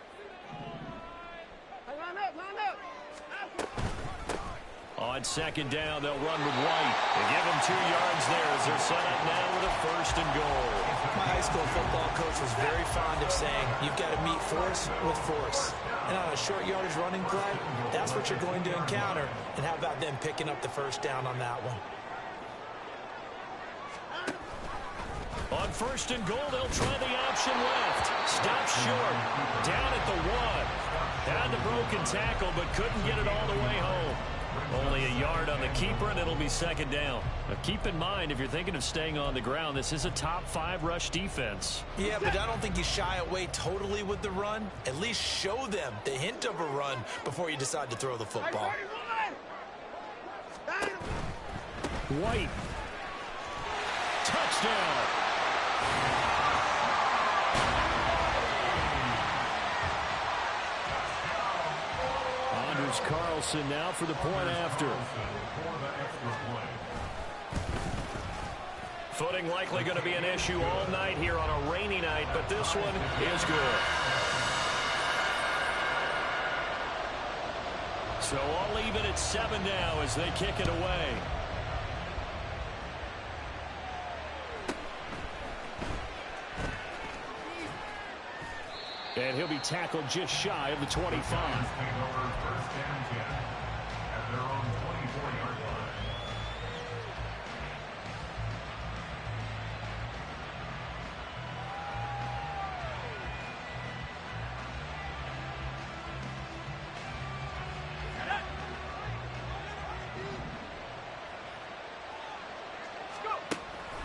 E: On 2nd down, they'll run with White. They give him 2 yards there as they're set up now with a 1st and goal.
C: My high school football coach was very fond of saying, you've got to meet force with force. And on a short yardage running play, that's what you're going to encounter. And how about them picking up the 1st down on that one?
A: On 1st and goal, they'll try the option left. Stop short. Down at the 1. Had the broken tackle, but couldn't get it all the way home. Only a yard on the keeper, and it'll be 2nd down. Now, keep in mind, if you're thinking of staying on the ground, this is a top 5 rush defense.
C: Yeah, but I don't think you shy away totally with the run. At least show them the hint of a run before you decide to throw the football.
A: White. Touchdown. Anders Carlson now for the point after. Footing likely going to be an issue all night here on a rainy night, but this one is good. So I'll leave it at 7 now as they kick it away. And he'll be tackled just shy of the 25.
F: First and 10 at their own 24-yard line.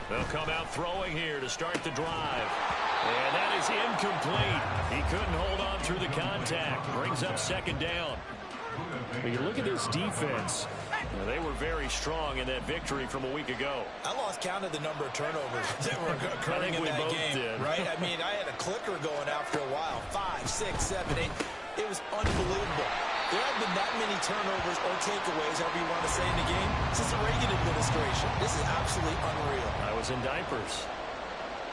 A: They'll come out throwing here to start the drive. And that is incomplete. He couldn't hold on through the contact. Brings up 2nd down. When you look at this defense, they were very strong in that victory from a week ago.
C: I lost count of the number of turnovers that were occurring in that game.
A: Did.
C: Right? I mean, I had a clicker going after a while. 5, 6, 7, 8. It was unbelievable. There have been that many turnovers or takeaways, however you want to say, in the game since the Reagan administration. This is absolutely unreal.
A: I was in diapers.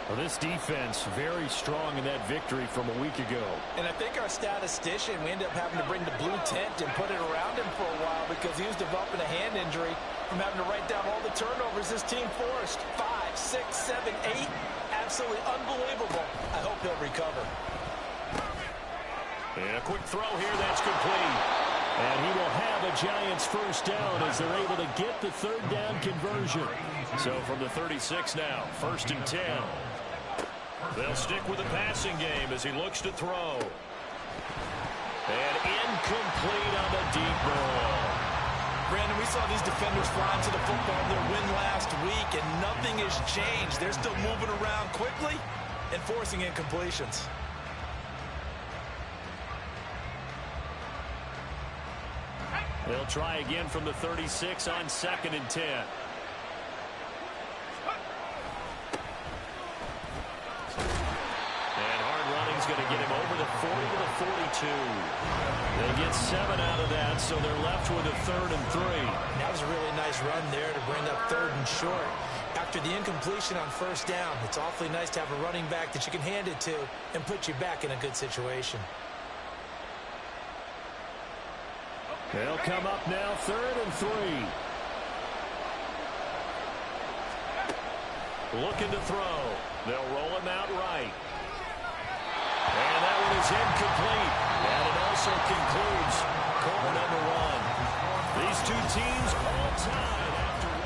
A: Well, this defense very strong in that victory from a week ago.
C: And I think our statistician, we ended up having to bring the blue tent and put it around him for a while because he was developing a hand injury from having to write down all the turnovers his team forced. 5, 6, 7, 8. Absolutely unbelievable. I hope he'll recover.
A: And a quick throw here, that's complete. And he will have a Giants 1st down as they're able to get the 3rd down conversion. So from the 36 now, 1st and 10. They'll stick with the passing game as he looks to throw. And incomplete on the deep ball.
C: Brandon, we saw these defenders flying to the football in their win last week, and nothing has changed. They're still moving around quickly and forcing incompletions.
A: They'll try again from the 36 on 2nd and 10. And hard running's going to get him over the 40 to the 42. They get 7 out of that, so they're left with a 3rd and 3.
C: That was a really nice run there to bring up 3rd and short. After the incompletion on 1st down, it's awfully nice to have a running back that you can hand it to and put you back in a good situation.
A: They'll come up now 3rd and 3. Looking to throw. They'll roll him out right. And that one is incomplete. And it also concludes quarter number 1. These two teams all tied after 1.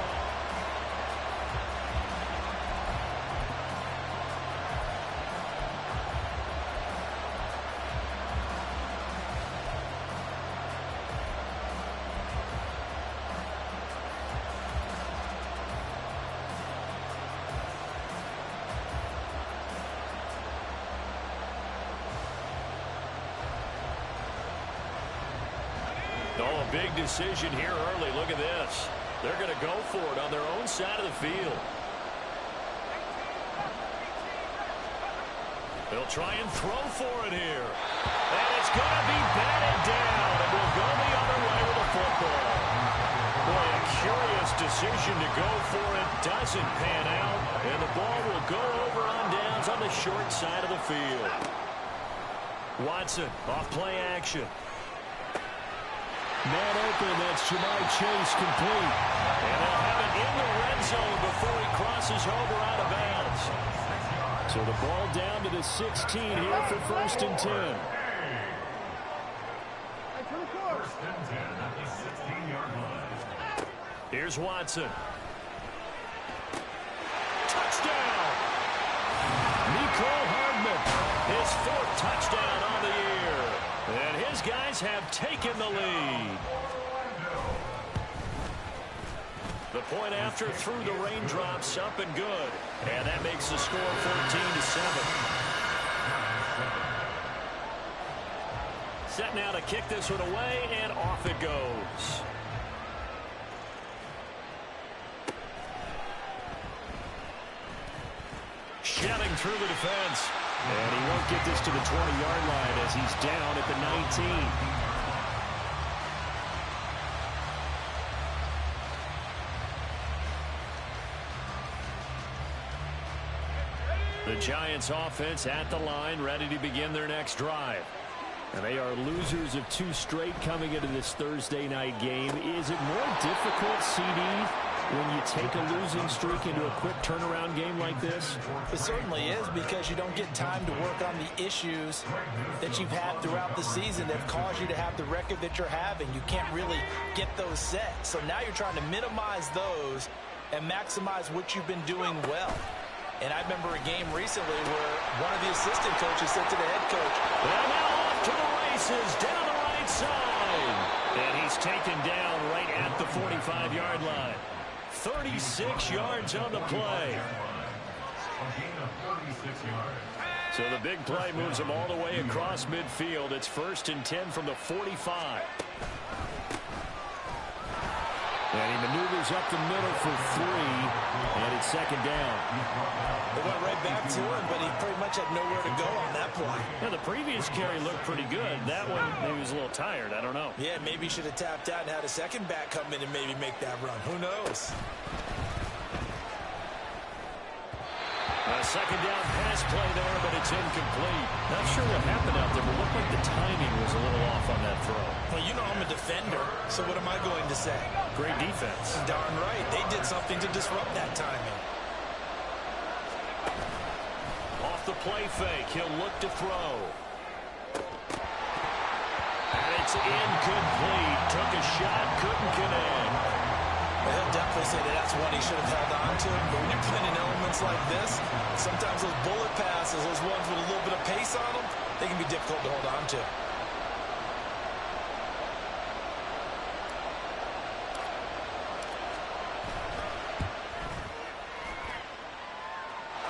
A: Oh, a big decision here early. Look at this. They're going to go for it on their own side of the field. They'll try and throw for it here. And it's going to be batted down. And we'll go the other way with the football. Boy, a curious decision to go for it. Doesn't pan out. And the ball will go over on downs on the short side of the field. Watson off play action. Man open, that's Ja'Marr Chase complete. And they'll have it in the red zone before he crosses over out of bounds. So the ball down to the 16 here for 1st and 10.
F: First and 10 at the 16-yard line.
A: Here's Watson. Touchdown! Mecole Hardman, his 4th touchdown on the year. And his guys have taken the lead. The point after through the raindrops, up and good. And that makes the score 14-7. Set now to kick this one away, and off it goes. Shoving through the defense. And he won't get this to the 20-yard line as he's down at the 19. The Giants offense at the line, ready to begin their next drive. And they are losers of 2 straight coming into this Thursday night game. Is it more difficult, CD, when you take a losing streak into a quick turnaround game like this?
D: It certainly is, because you don't get time to work on the issues that you've had throughout the season that have caused you to have the record that you're having. You can't really get those set. So now you're trying to minimize those and maximize what you've been doing well. And I remember a game recently where one of the assistant coaches said to the head coach,
A: "Well, now off to the races, down the right side." And he's taken down right at the 45-yard line. 36 yards on the play. So the big play moves them all the way across midfield. It's 1st and 10 from the 45. And he maneuvers up the middle for 3, and it's 2nd down.
D: They went right back to him, but he pretty much had nowhere to go on that play.
A: Yeah, the previous carry looked pretty good. That one, maybe he was a little tired. I don't know.
D: Yeah, maybe he should have tapped out and had a second back come in and maybe make that run. Who knows?
A: A 2nd down pass play there, but it's incomplete. Not sure what happened out there, but it looked like the timing was a little off on that throw.
D: Well, you know I'm a defender, so what am I going to say?
A: Great defense.
D: Darn right. They did something to disrupt that timing.
A: Off the play fake, he'll look to throw. And it's incomplete. Took a shot, couldn't connect.
D: They'll definitely say that that's one he should have held on to. But when you're playing in elements like this, sometimes those bullet passes, those ones with a little bit of pace on them, they can be difficult to hold on to.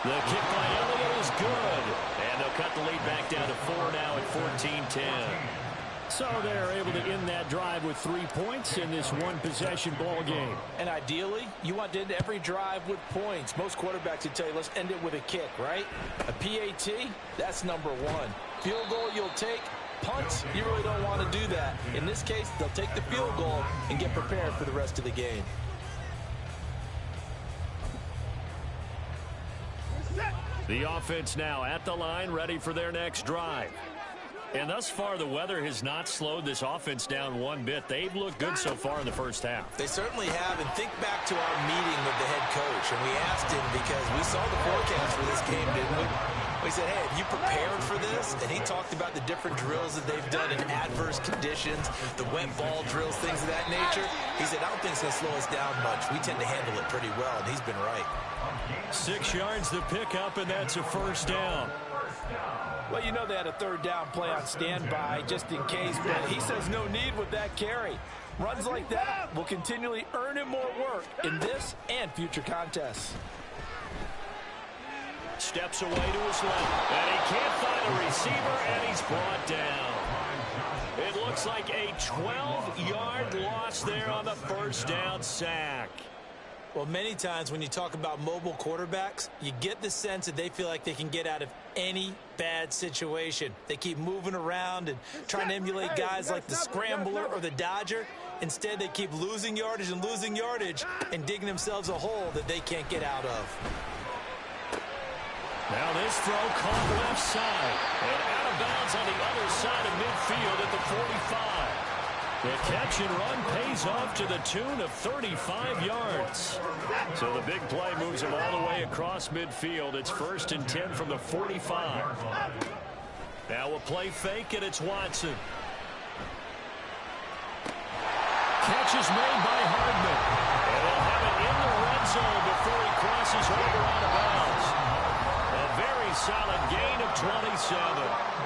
A: The kick by Elliott is good. And they'll cut the lead back down to 4 now at 14-10. So they're able to end that drive with 3 points in this one-possession ball game.
D: And ideally, you want to end every drive with points. Most quarterbacks would tell you, let's end it with a kick, right? A PAT, that's number 1. Field goal you'll take. Punts, you really don't want to do that. In this case, they'll take the field goal and get prepared for the rest of the game.
A: The offense now at the line, ready for their next drive. And thus far, the weather has not slowed this offense down one bit. They've looked good so far in the first half.
D: They certainly have. And think back to our meeting with the head coach. And we asked him, because we saw the forecast for this game, didn't we? We said, hey, have you prepared for this? And he talked about the different drills that they've done in adverse conditions, the wet ball drills, things of that nature. He said, I don't think it's going to slow us down much. We tend to handle it pretty well, and he's been right.
A: 6 yards to pick up, and that's a 1st down.
D: Well, you know they had a 3rd down play on standby just in case, but he says no need with that carry. Runs like that will continually earn him more work in this and future contests.
A: Steps away to his left, and he can't find a receiver, and he's brought down. It looks like a 12-yard loss there on the 1st down sack.
D: Well, many times when you talk about mobile quarterbacks, you get the sense that they feel like they can get out of
C: any bad situation. They keep moving around and trying to emulate guys like the Scrambler or the Dodger. Instead, they keep losing yardage and digging themselves a hole that they can't get out of.
A: Now this throw caught left side. And out of bounds on the other side of midfield at the 45. The catch and run pays off to the tune of 35 yards. So the big play moves him all the way across midfield. It's 1st and 10 from the 45. Now a play fake, and it's Watson. Catch is made by Hardman. And they'll have it in the red zone before he crosses over out of bounds. A very solid gain of 27.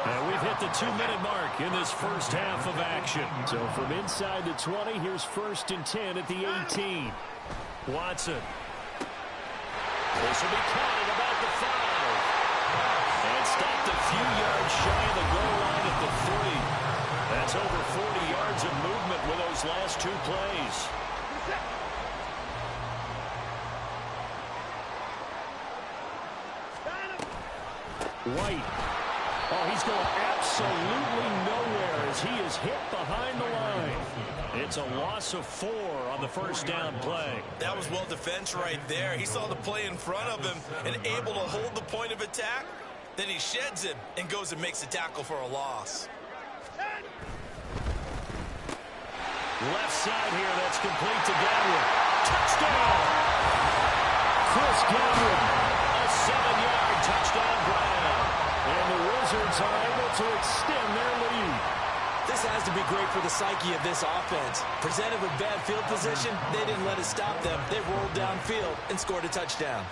A: And we've hit the 2-minute mark in this first half of action. So from inside the 20, here's 1st and 10 at the 18. Watson. This will be caught at about the 5. And stopped a few yards shy of the goal line at the 3. That's over 40 yards of movement with those last 2 plays. White. Oh, he's going absolutely nowhere as he is hit behind the line. It's a loss of 4 on the first down play.
C: That was well defense right there. He saw the play in front of him and able to hold the point of attack. Then he sheds him and goes and makes a tackle for a loss.
A: Left side here, that's complete to Godwin. Touchdown! Chris Godwin, a 7-yard touchdown grab. And the Wizards are able to extend their lead.
C: This has to be great for the psyche of this offense. Presented with bad field position, they didn't let it stop them. They rolled downfield and scored a touchdown.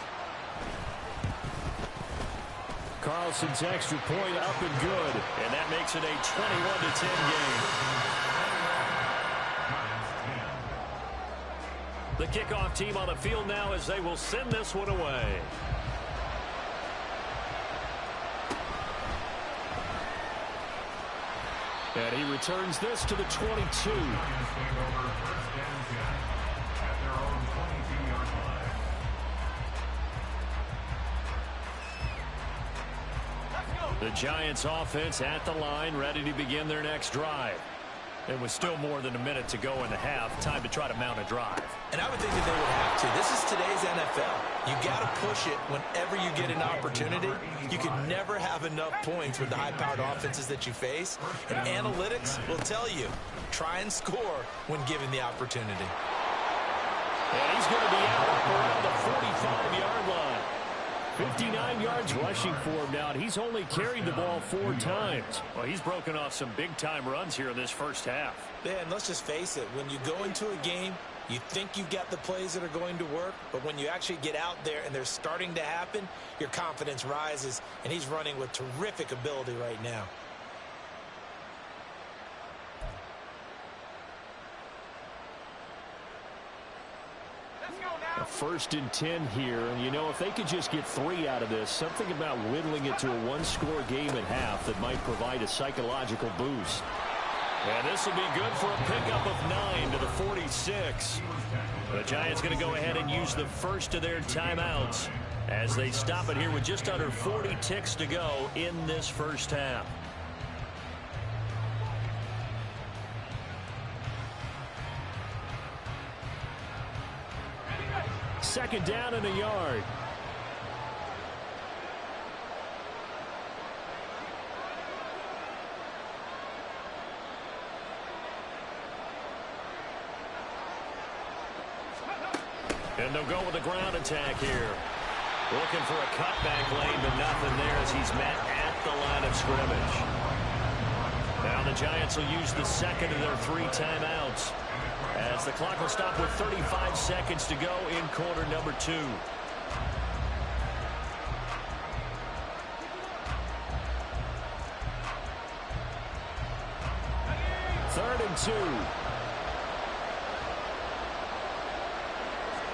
A: Carlson's extra point up and good. And that makes it a 21-10 game. The kickoff team on the field now as they will send this one away. And he returns this to the 22. The Giants offense at the line, ready to begin their next drive. And with still more than a minute to go in the half, time to try to mount a drive.
C: And I would think that they would have to. This is today's NFL. You got to push it whenever you get an opportunity. You can never have enough points with the high-powered offenses that you face. And analytics will tell you, try and score when given the opportunity.
A: And he's going to be out around the 45-yard line. 59 yards rushing for him now, and he's only carried the ball 4 times. Well, he's broken off some big-time runs here in this first half.
C: Yeah, and let's just face it, when you go into a game, you think you've got the plays that are going to work, but when you actually get out there and they're starting to happen, your confidence rises, and he's running with terrific ability right now.
A: A 1st and 10 here, and you know, if they could just get 3 out of this, something about whittling it to a 1-score game at half that might provide a psychological boost. And this will be good for a pickup of 9 to the 46. The Giants going to go ahead and use the first of their timeouts as they stop it here with just under 40 ticks to go in this first half. Second down and a yard. And they'll go with a ground attack here. Looking for a cutback lane, but nothing there as he's met at the line of scrimmage. Now the Giants will use the second of their 3 timeouts, as the clock will stop with 35 seconds to go in quarter number 2. Third and 2.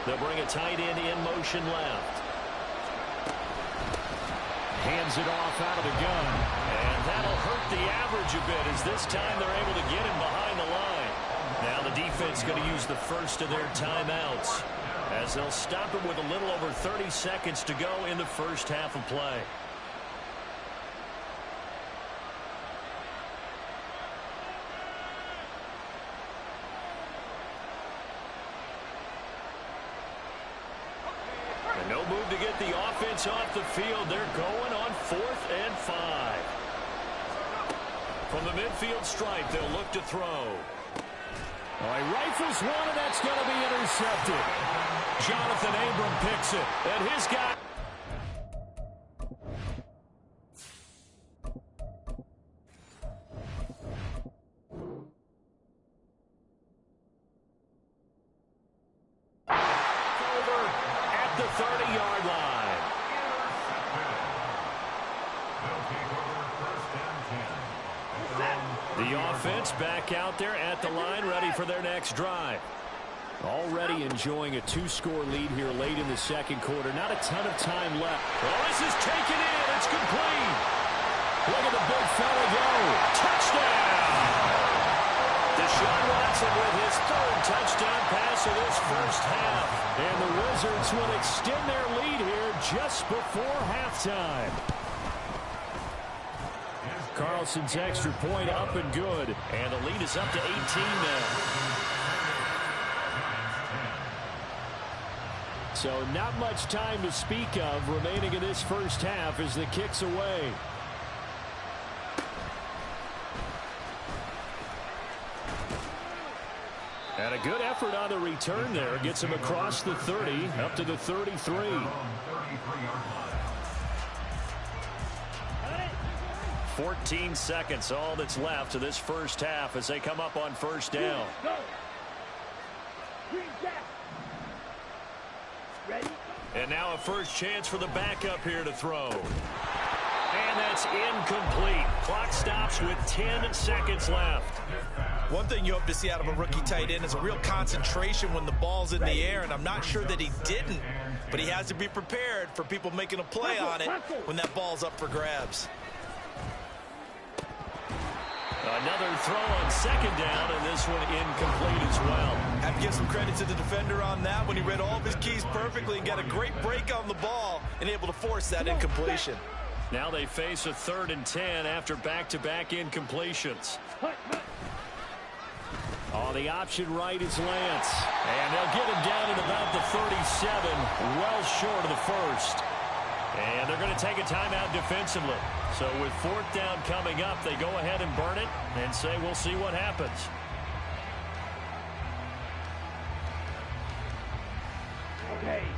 A: They'll bring a tight end in motion left. Hands it off out of the gun. And that'll hurt the average a bit as this time they're able to get him behind the line. Now the defense going to use the first of their timeouts as they'll stop it with a little over 30 seconds to go in the first half of play. move to get the offense off the field. They're going on 4th and 5. From the midfield stripe, they'll look to throw.
E: All right, rifles one, and that's going to be intercepted.
A: Jonathan Abram picks it, and his guy. Over at the 30-yard line. The offense back out there at the line, ready for their next drive. Already enjoying a 2-score lead here late in the second quarter. Not a ton of time left. Oh, this is taken in. It's complete. Look at the big fella go. Touchdown! Deshaun Watson with his 3rd touchdown pass of this first half. And the Wizards will extend their lead here just before halftime. Carlson's extra point up and good. And the lead is up to 18 now. So not much time to speak of remaining in this first half as the kick's away. And a good effort on the return there. Gets him across the 30, up to the 33. 14 seconds, all that's left of this first half as they come up on first down. And now a first chance for the backup here to throw. And that's incomplete. Clock stops with 10 seconds left.
C: One thing you hope to see out of a rookie tight end is a real concentration when the ball's in the air, and I'm not sure that he didn't, but he has to be prepared for people making a play on it when that ball's up for grabs.
A: Another throw on second down, and this one incomplete as well.
C: Have to give some credit to the defender on that when he read all of his keys perfectly and got a great break on the ball and able to force that incompletion.
A: Now they face a 3rd and 10 after back-to-back incompletions. Oh, the option right is Lance. And they'll get him down at about the 37, well short of the first. And they're going to take a timeout defensively. So with 4th down coming up, they go ahead and burn it and say we'll see what happens.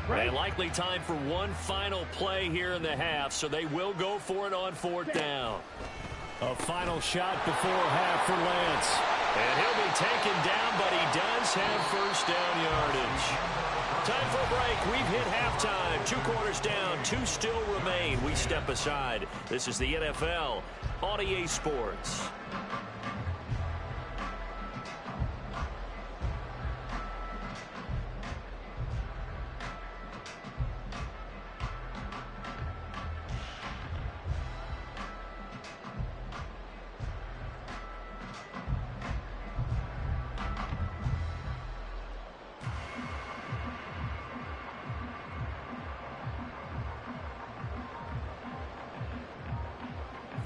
A: And likely time for one final play here in the half, so they will go for it on 4th down. A final shot before half for Lance. And he'll be taken down, but he does have first down yardage. Time for a break. We've hit halftime. 2 quarters down. 2 still remain. We step aside. This is the NFL on EA Sports.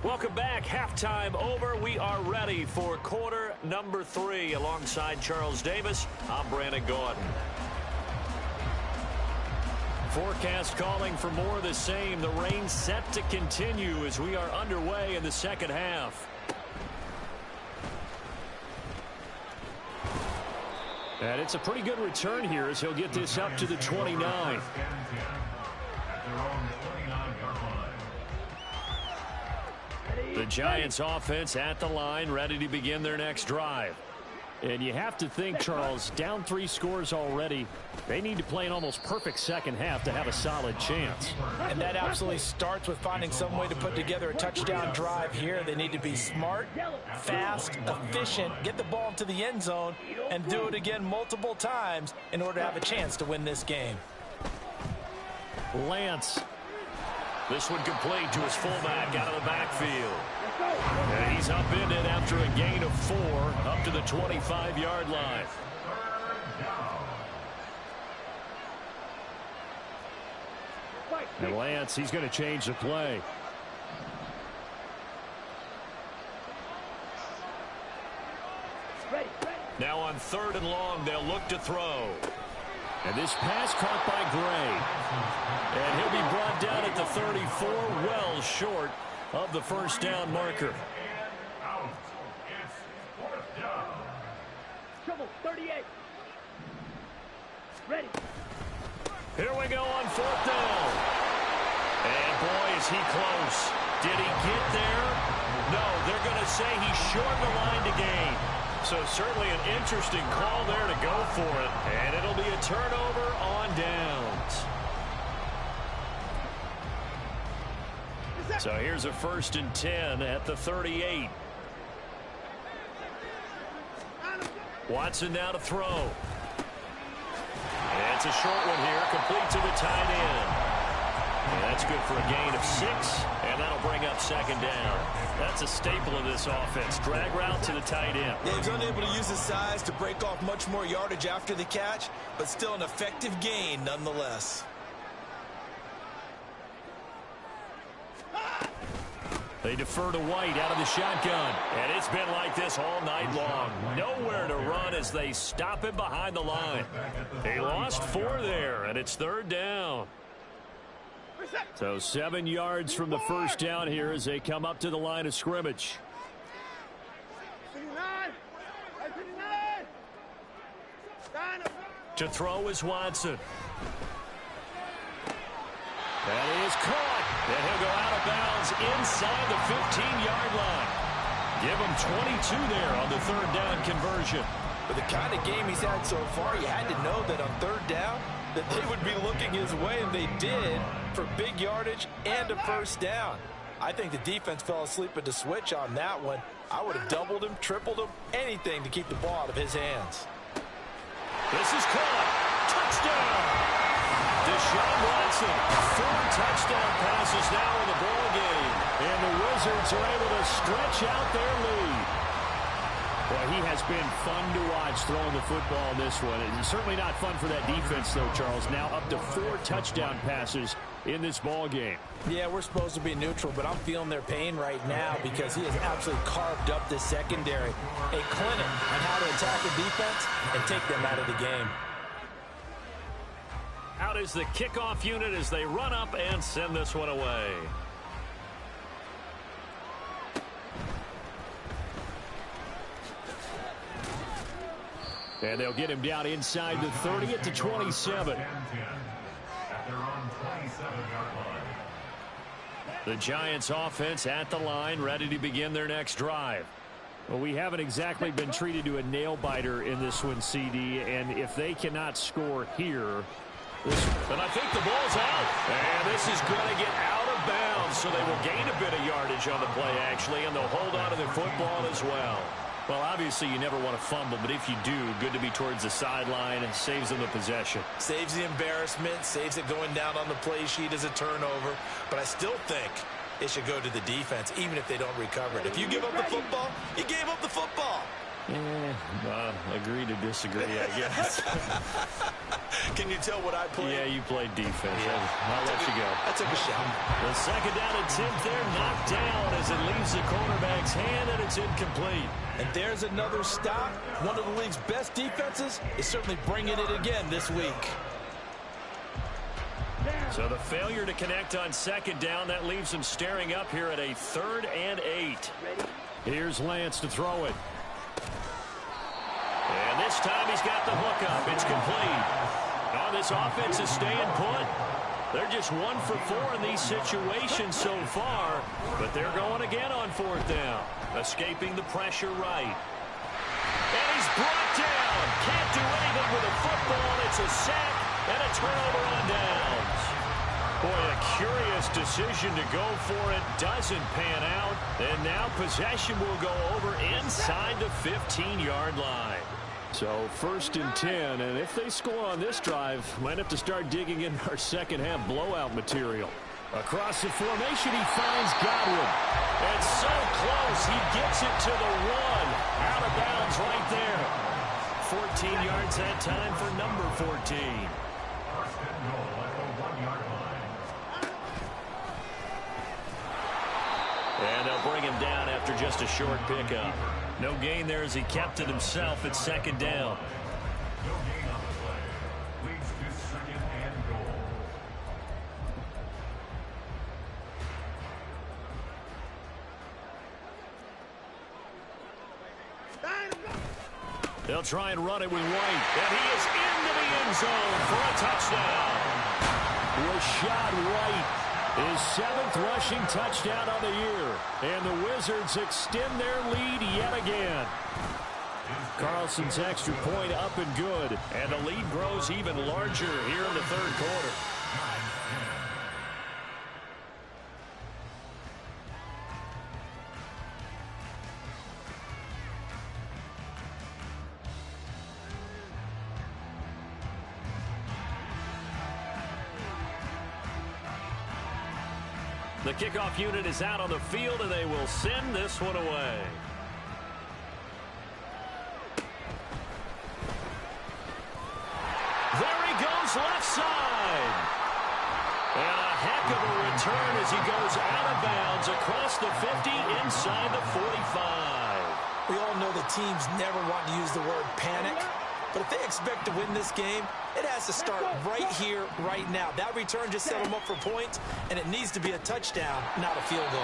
A: Welcome back. Halftime over. We are ready for quarter number 3. Alongside Charles Davis, I'm Brandon Gaudin. Forecast calling for more of the same. The rain set to continue as we are underway in the second half. And it's a pretty good return here as he'll get this up to the 29. The Giants offense at the line, ready to begin their next drive. And you have to think, Charles, down 3 scores already. They need to play an almost perfect second half to have a solid chance.
D: And that absolutely starts with finding some way to put together a touchdown drive here. They need to be smart, fast, efficient, get the ball into the end zone, and do it again multiple times in order to have a chance to win this game.
A: Lance. This one complete to his fullback out of the backfield. And he's upended after a gain of 4 up to the 25-yard line. And Lance, he's going to change the play. Now on 3rd and long, they'll look to throw.
E: And this pass caught by Gray. And he'll be brought down at the 34, well short of the first down marker.
F: Out. It's fourth down.
B: Trouble, 38. Ready.
E: Here we go on fourth down. And boy, is he close. Did he get there? No, they're going to say he's short the line to gain. So certainly an interesting call there to go for it. And it'll be a turnover on downs. So here's a 1st and 10 at the 38. Watson now to throw. And it's a short one here, complete to the tight end. And that's good for a gain of 6, and that'll bring up 2nd down. That's a staple of this offense. Drag route to the tight end.
C: Yeah, he was unable to use his size to break off much more yardage after the catch, but still an effective gain nonetheless.
E: They defer to White out of the shotgun. And it's been like this all night long. Nowhere to run as they stop him behind the line. They lost 4 there, and it's 3rd down. So 7 yards from the first down here as they come up to the line of scrimmage. To throw is Watson. That is caught. And he'll go out of bounds inside the 15-yard line. Give him 22 there on the 3rd down conversion.
D: But the kind of game he's had so far, you had to know that on 3rd down that they would be looking his way, and they did, for big yardage and a 1st down. I think the defense fell asleep at the switch on that one. I would have doubled him, tripled him, anything to keep the ball out of his hands.
E: This is caught. Touchdown! Deshaun Watson, 4 touchdown passes now in the ball game. And the Wizards are able to stretch out their lead. Well, he has been fun to watch throwing the football in this one. It's certainly not fun for that defense, though, Charles. Now up to 4 touchdown passes in this ball game.
D: Yeah, we're supposed to be neutral, but I'm feeling their pain right now because he has absolutely carved up the secondary. A clinic on how to attack the defense and take them out of the game.
E: Out is the kickoff unit as they run up and send this one away. And they'll get him down inside the 30 at the 27. The Giants offense at the line, ready to begin their next drive. Well, we haven't exactly been treated to a nail-biter in this one, CD, and if they cannot score here... And I think the ball's out. And this is going to get out of bounds, so they will gain a bit of yardage on the play, actually, and they'll hold on to the football as well. Well, obviously, you never want to fumble, but if you do, good to be towards the sideline and saves them the possession.
C: Saves the embarrassment, saves it going down on the play sheet as a turnover. But I still think it should go to the defense, even if they don't recover it. If you give up the football, you gave up the football.
E: Agree to disagree, I guess.
C: Can you tell what I played?
E: Yeah, you played defense. Yeah. I'll let you go.
C: I took a shot.
E: The 2nd down and 10th there, knocked down as it leaves the quarterback's hand, and it's incomplete.
C: And there's another stop. One of the league's best defenses is certainly bringing it again this week.
E: So the failure to connect on 2nd down, that leaves them staring up here at a 3rd and 8. Here's Lance to throw it. And this time he's got the hook up. It's complete. Oh, this offense is staying put. They're just 1 for 4 in these situations so far, but they're going again on 4th down. Escaping the pressure right. And he's brought down. Can't do anything with a football. It's a sack and a turnover on downs. Boy, a curious decision to go for it. Doesn't pan out. And now possession will go over inside the 15-yard line. So 1st and 10, and if they score on this drive, might have to start digging in our second-half blowout material. Across the formation, he finds Godwin. And so close, he gets it to the 1. Out of bounds right there. 14 yards that time for number 14.
F: First and goal at the 1-yard line.
E: And they'll bring him down after just a short pickup. No gain there as he kept it himself at 2nd down.
F: No gain on the play. Leads
A: They'll try and run it with White. And he is into the end zone for a touchdown. Rachaad White, his 7th rushing touchdown of the year. And the Wizards extend their lead yet again. Carlson's extra point up and good. And the lead grows even larger here in the third quarter. The kickoff unit is out on the field, and they will send this one away. There he goes, left side. And a heck of a return as he goes out of bounds across the 50 inside the 45.
C: We all know the teams never want to use the word panic. But if they expect to win this game, it has to start right here, right now. That return just set them up for points, and it needs to be a touchdown, not a field goal.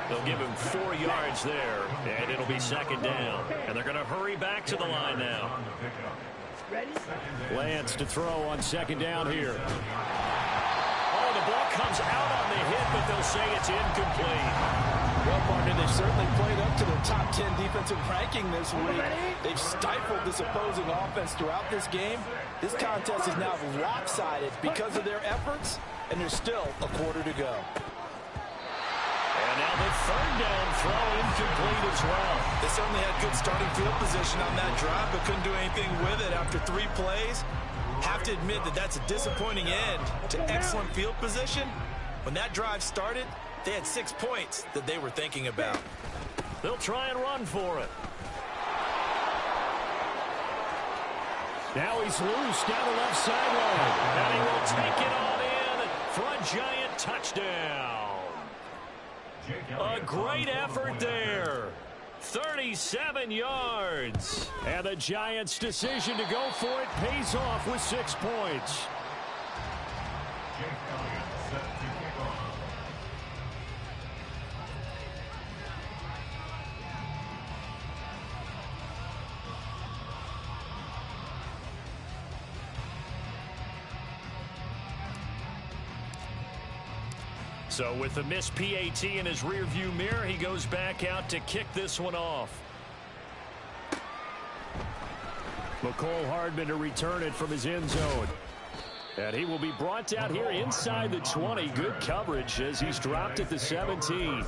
A: They'll give him 4 yards there, and it'll be second down. And they're going to hurry back to the line now. Lance to throw on second down here. Oh, the ball comes out on the hit, but they'll say it's incomplete.
D: Well, partner, they've certainly played up to their top 10 defensive ranking this week. They've stifled this opposing offense throughout this game. This contest is now lopsided because of their efforts, and there's still a quarter to go.
A: And now the third down throw incomplete as well.
C: They certainly had good starting field position on that drive, but couldn't do anything with it after 3 plays. Have to admit that that's a disappointing end to excellent field position. When that drive started, they had 6 points that they were thinking about.
A: They'll try and run for it. Now he's loose down the left sideline. And he will take it on in for a giant touchdown. A great effort there. 37 yards. And the Giants' decision to go for it pays off with 6 points. So with the missed PAT in his rearview mirror, he goes back out to kick this one off. Mecole Hardman to return it from his end zone. And he will be brought out here inside the 20. Good coverage as he's dropped at the 17.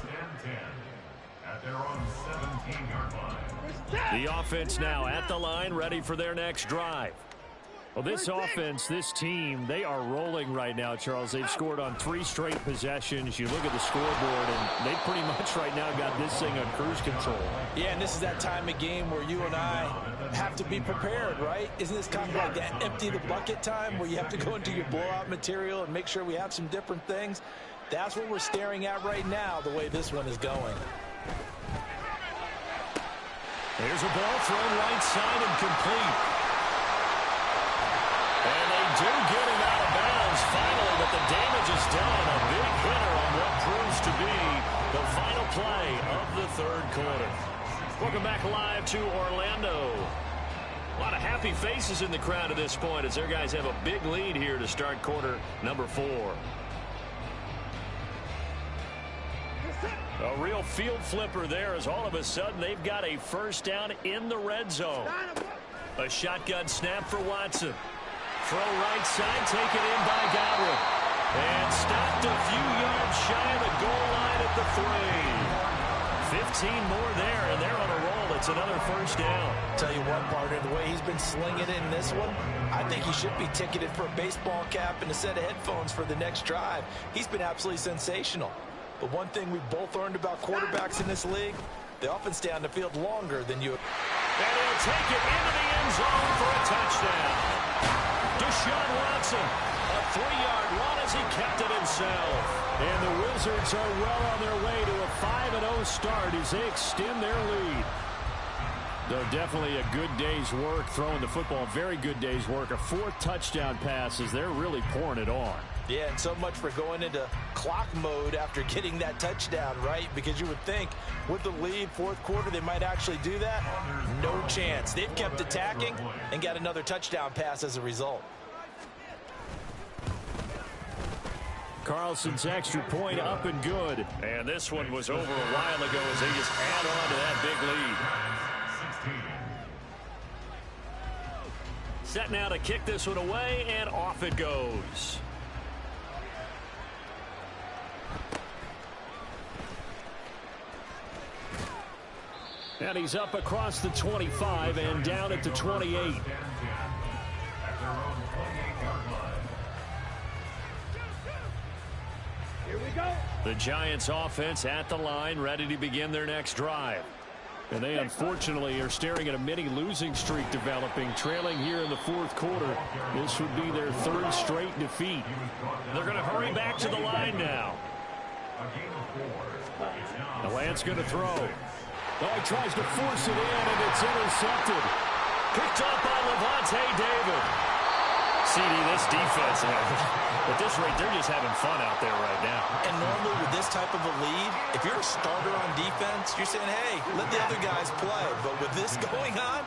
F: At their own 17-yard line.
A: The offense now at the line, ready for their next drive. Well, this offense, this team, they are rolling right now, Charles. They've scored on 3 straight possessions. You look at the scoreboard, and they pretty much right now got this thing on cruise control.
D: Yeah, and this is that time of game where you and I have to be prepared, right? Isn't this kind of like that empty the bucket time where you have to go into your blowout material and make sure we have some different things? That's what we're staring at right now, the way this one is going.
A: There's a ball thrown right side and complete. And they do get him out of bounds finally, but the damage is done. A big hitter on what proves to be the final play of the third quarter. Welcome back live to Orlando. A lot of happy faces in the crowd at this point as their guys have a big lead here to start quarter number 4. A real field flipper there as all of a sudden they've got a first down in the red zone. A shotgun snap for Watson. Throw right side, taken in by Godwin. And stopped a few yards shy of the goal line at the 3. 15 more there, and they're on a roll. It's another first down.
C: Tell you what, partner, the way he's been slinging it in this one, I think he should be ticketed for a baseball cap and a set of headphones for the next drive. He's been absolutely sensational. But one thing we've both learned about quarterbacks in this league, they often stay on the field longer than you.
A: And he'll take it into the end zone for a touchdown. Deshaun Watson, a 3-yard run as he kept it himself. And the Wizards are well on their way to a 5-0 start as they extend their lead. Though definitely a good day's work throwing the football. Very good day's work. A 4th touchdown pass as they're really pouring it on.
D: Yeah, and so much for going into clock mode after getting that touchdown, right? Because you would think with the lead, fourth quarter, they might actually do that. No chance. They've kept attacking and got another touchdown pass as a result.
E: Carlson's extra point up and good.
A: And this one was over a while ago as they just add on to that big lead. Set now to kick this one away, and off it goes. And he's up across the 25 and down at the 28.
B: Here we go.
A: The Giants offense at the line, ready to begin their next drive.
E: And they unfortunately are staring at a mini losing streak developing, trailing here in the fourth quarter. This would be their third straight defeat.
A: They're going to hurry back to the line now.
E: The Lance going to throw. Oh, he tries to force it in, and it's intercepted.
A: Picked up by Lavonte David. CD, this defense, at this rate, they're just having fun out there right now.
D: And normally with this type of a lead, if you're a starter on defense, you're saying, hey, let the other guys play. But with this going on,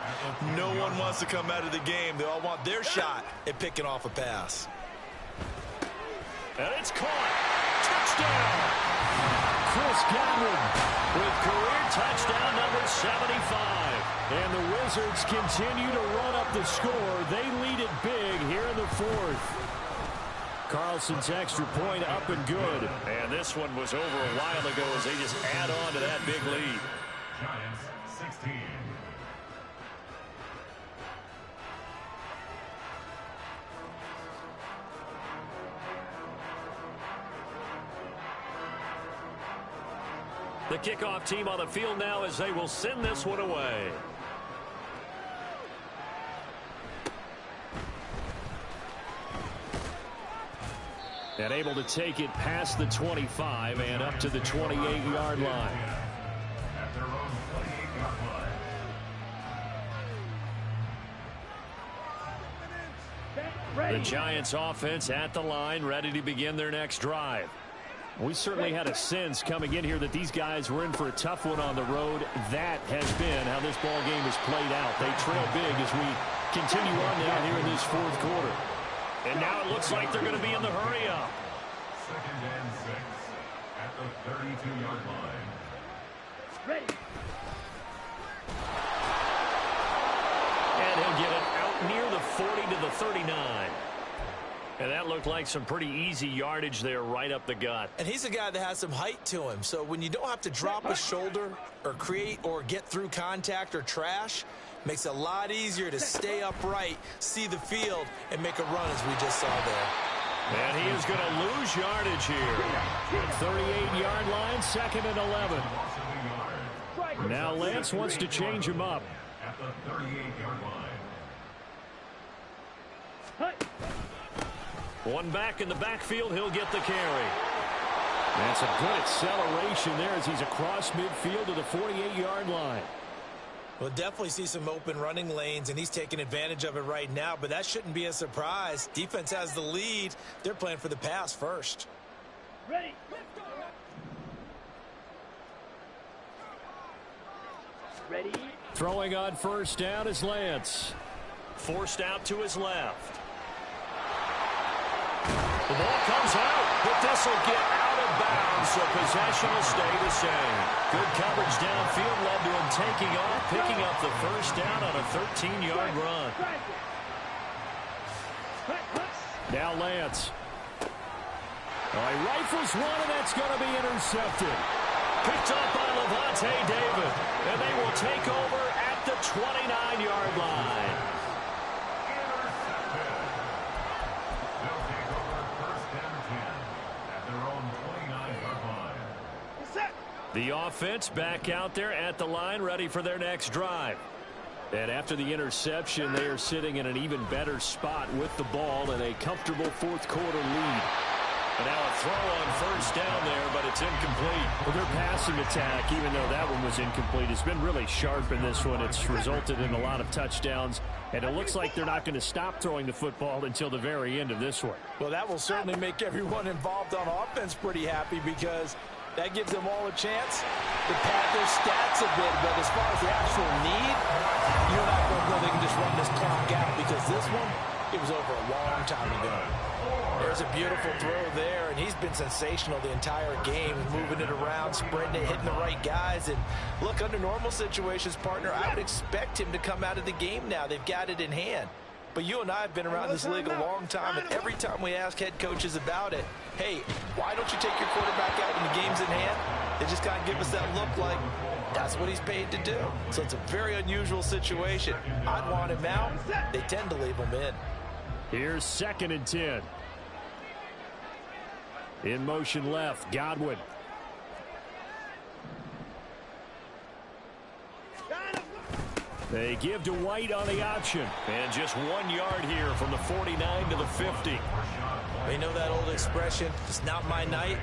D: no one wants to come out of the game. They all want their shot at picking off a pass.
A: And it's caught. Touchdown.
E: Chris Godwin
A: With career touchdown number 75.
E: and the Wizards continue to run up the score. They lead it big here in the fourth. Carlson's extra point up and good.
A: And this one was over a while ago as they just add on to that big lead.
F: Giants 16.
A: The kickoff team on the field now as they will send this one away.
E: And able to take it past the 25 and up to the 28-yard line.
F: At their own 28-yard line.
A: The Giants offense at the line, ready to begin their next drive.
E: We certainly had a sense coming in here that these guys were in for a tough one on the road. That has been how this ball game has played out. They trail big as we continue on now here in this fourth quarter.
A: And now it looks like they're going to be in the hurry up.
F: 2nd and 6 at the 32-yard line.
B: Ready.
A: And he'll get it out near the 40 to the 39. And that looked like some pretty easy yardage there right up the gut.
D: And he's a guy that has some height to him. So when you don't have to drop a shoulder or create or get through contact or trash, makes it a lot easier to stay upright, see the field, and make a run as we just saw there.
A: And he is going to lose yardage here.
E: 38-yard line, 2nd and 11. Now Lance wants to change him up.
F: At the 38-yard line.
A: One back in the backfield, he'll get the carry.
E: That's a good acceleration there as he's across midfield to the 48-yard line.
D: We'll definitely see some open running lanes, and he's taking advantage of it right now, but that shouldn't be a surprise. Defense has the lead. They're playing for the pass first.
B: Ready. Ready.
E: Throwing on first down is Lance.
A: Forced out to his left. The ball comes out, but this will get out of bounds, so possession will stay the same. Good coverage downfield led to him taking off, picking up the first down on a 13-yard run.
E: Now Lance. Oh, he rifles one, and that's going to be intercepted.
A: Picked up by Lavonte David, and they will take over at the 29-yard line. The offense back out there at the line, ready for their next drive.
E: And after the interception, they are sitting in an even better spot with the ball and a comfortable fourth quarter lead.
A: And now a throw on first down there, but it's incomplete.
E: Well, their passing attack, even though that one was incomplete, has been really sharp in this one. It's resulted in a lot of touchdowns, and it looks like they're not going to stop throwing the football until the very end of this one.
D: Well, that will certainly make everyone involved on offense pretty happy because that gives them all a chance to pad their stats a bit. But as far as the actual need, you're not going to go they can just run this clock out because this one, it was over a long time ago. There's a beautiful throw there, and he's been sensational the entire game, moving it around, sprinting it, hitting the right guys. And look, under normal situations, partner, I would expect him to come out of the game now. They've got it in hand. But you and I have been around this league a long time, and every time we ask head coaches about it, hey, why don't you take your quarterback out when the game's in hand? They just kind of give us that look like that's what he's paid to do. So it's a very unusual situation. I'd want him out. They tend to leave him in.
E: Here's 2nd and 10. In motion left, Godwin. They give to White on the option.
A: And just 1 yard here from the 49 to the 50.
D: We know that old expression, it's not my night.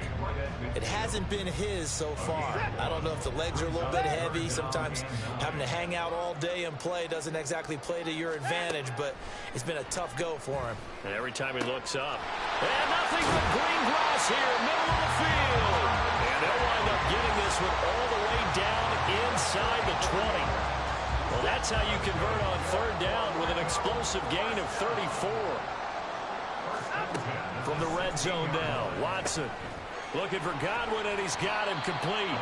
D: It hasn't been his so far. I don't know if the legs are a little bit heavy. Sometimes having to hang out all day and play doesn't exactly play to your advantage, but it's been a tough go for him.
A: And every time he looks up, and nothing but green grass here, middle of the field. And they'll wind up getting this one all the way down inside the 20. Well, that's how you convert on 3rd down with an explosive gain of 34. From the red zone now, Watson looking for Godwin, and he's got him complete.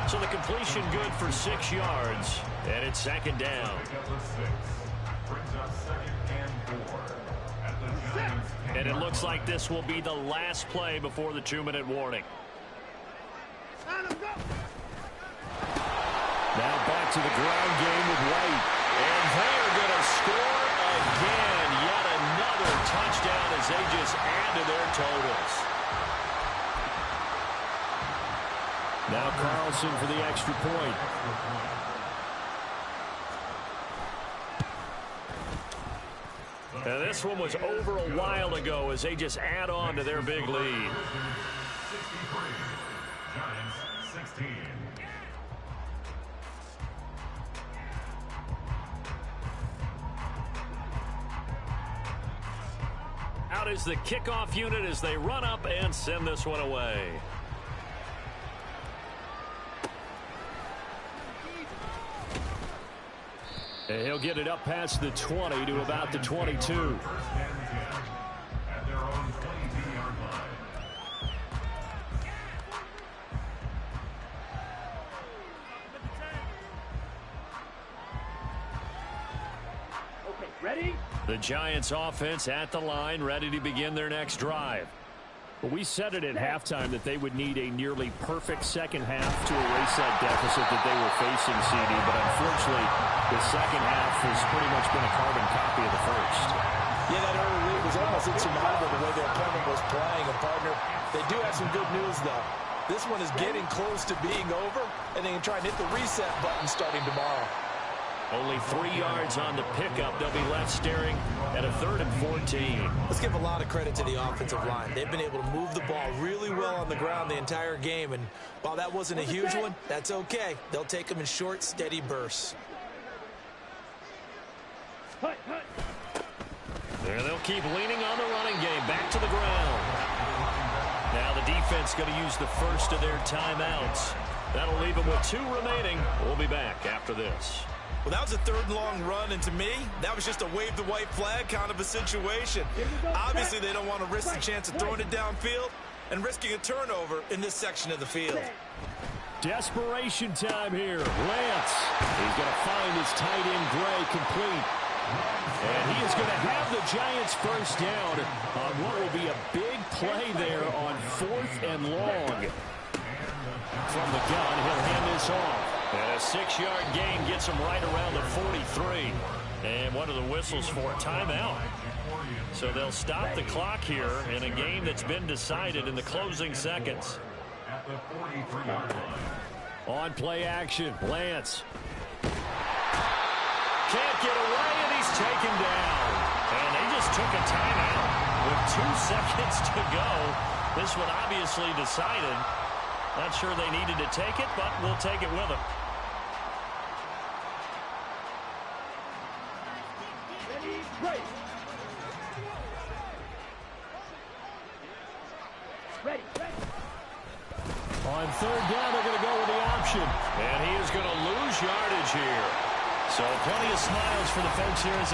A: So the completion good for 6 yards, and it's 2nd down. And it looks like this will be the last play before the 2-minute warning.
E: Now back to the ground game with White.
A: And they're going to score again. Yet another touchdown as they just add to their totals.
E: Now Carlson for the extra point.
A: And this one was over a while ago as they just add on to their big lead.
F: 63, Giants 16.
A: Out is the kickoff unit as they run up and send this one away.
E: And he'll get it up past the 20 to about the 22.
F: At their own 22-yard line.
B: Okay, ready?
A: The Giants offense at the line, ready to begin their next drive.
E: Well, we said it at halftime that they would need a nearly perfect second half to erase that deficit that they were facing, CD. But unfortunately, the second half has pretty much been a carbon copy of the first.
D: Yeah, that early lead was almost insurmountable the way their opponent was playing. And, partner, they do have some good news, though. This one is getting close to being over, and they can try and hit the reset button starting tomorrow.
A: Only 3 yards on the pickup. They'll be left staring at a 3rd and 14.
D: Let's give a lot of credit to the offensive line. They've been able to move the ball really well on the ground the entire game. And while that wasn't a huge one, that's okay. They'll take them in short, steady bursts.
A: There they'll keep leaning on the running game. Back to the ground. Now the defense going to use the first of their timeouts. That'll leave them with 2 remaining. We'll be back after this.
D: Well, that was a 3rd and long run, and to me, that was just a wave the white flag kind of a situation. Obviously, they don't want to risk the chance of throwing it downfield and risking a turnover in this section of the field.
E: Desperation time here. Lance, he's going to find his tight end Gray complete. And he is going to have the Giants first down on what will be a big play there on 4th and long. From the gun, he'll hand this off.
A: And a 6-yard gain gets him right around the 43. And one of the whistles for a timeout. So they'll stop the clock here in a game that's been decided in the closing seconds.
F: At the 43-yard line.
E: On play action, Lance.
A: Can't get away, and he's taken down. And they just took a timeout with 2 seconds to go. This one obviously decided. Not sure they needed to take it, but we'll take it with them.
B: Ready, break. Ready.
A: On third down, they're going to go with the option. And he is going to lose yardage here. So plenty of smiles for the folks here as they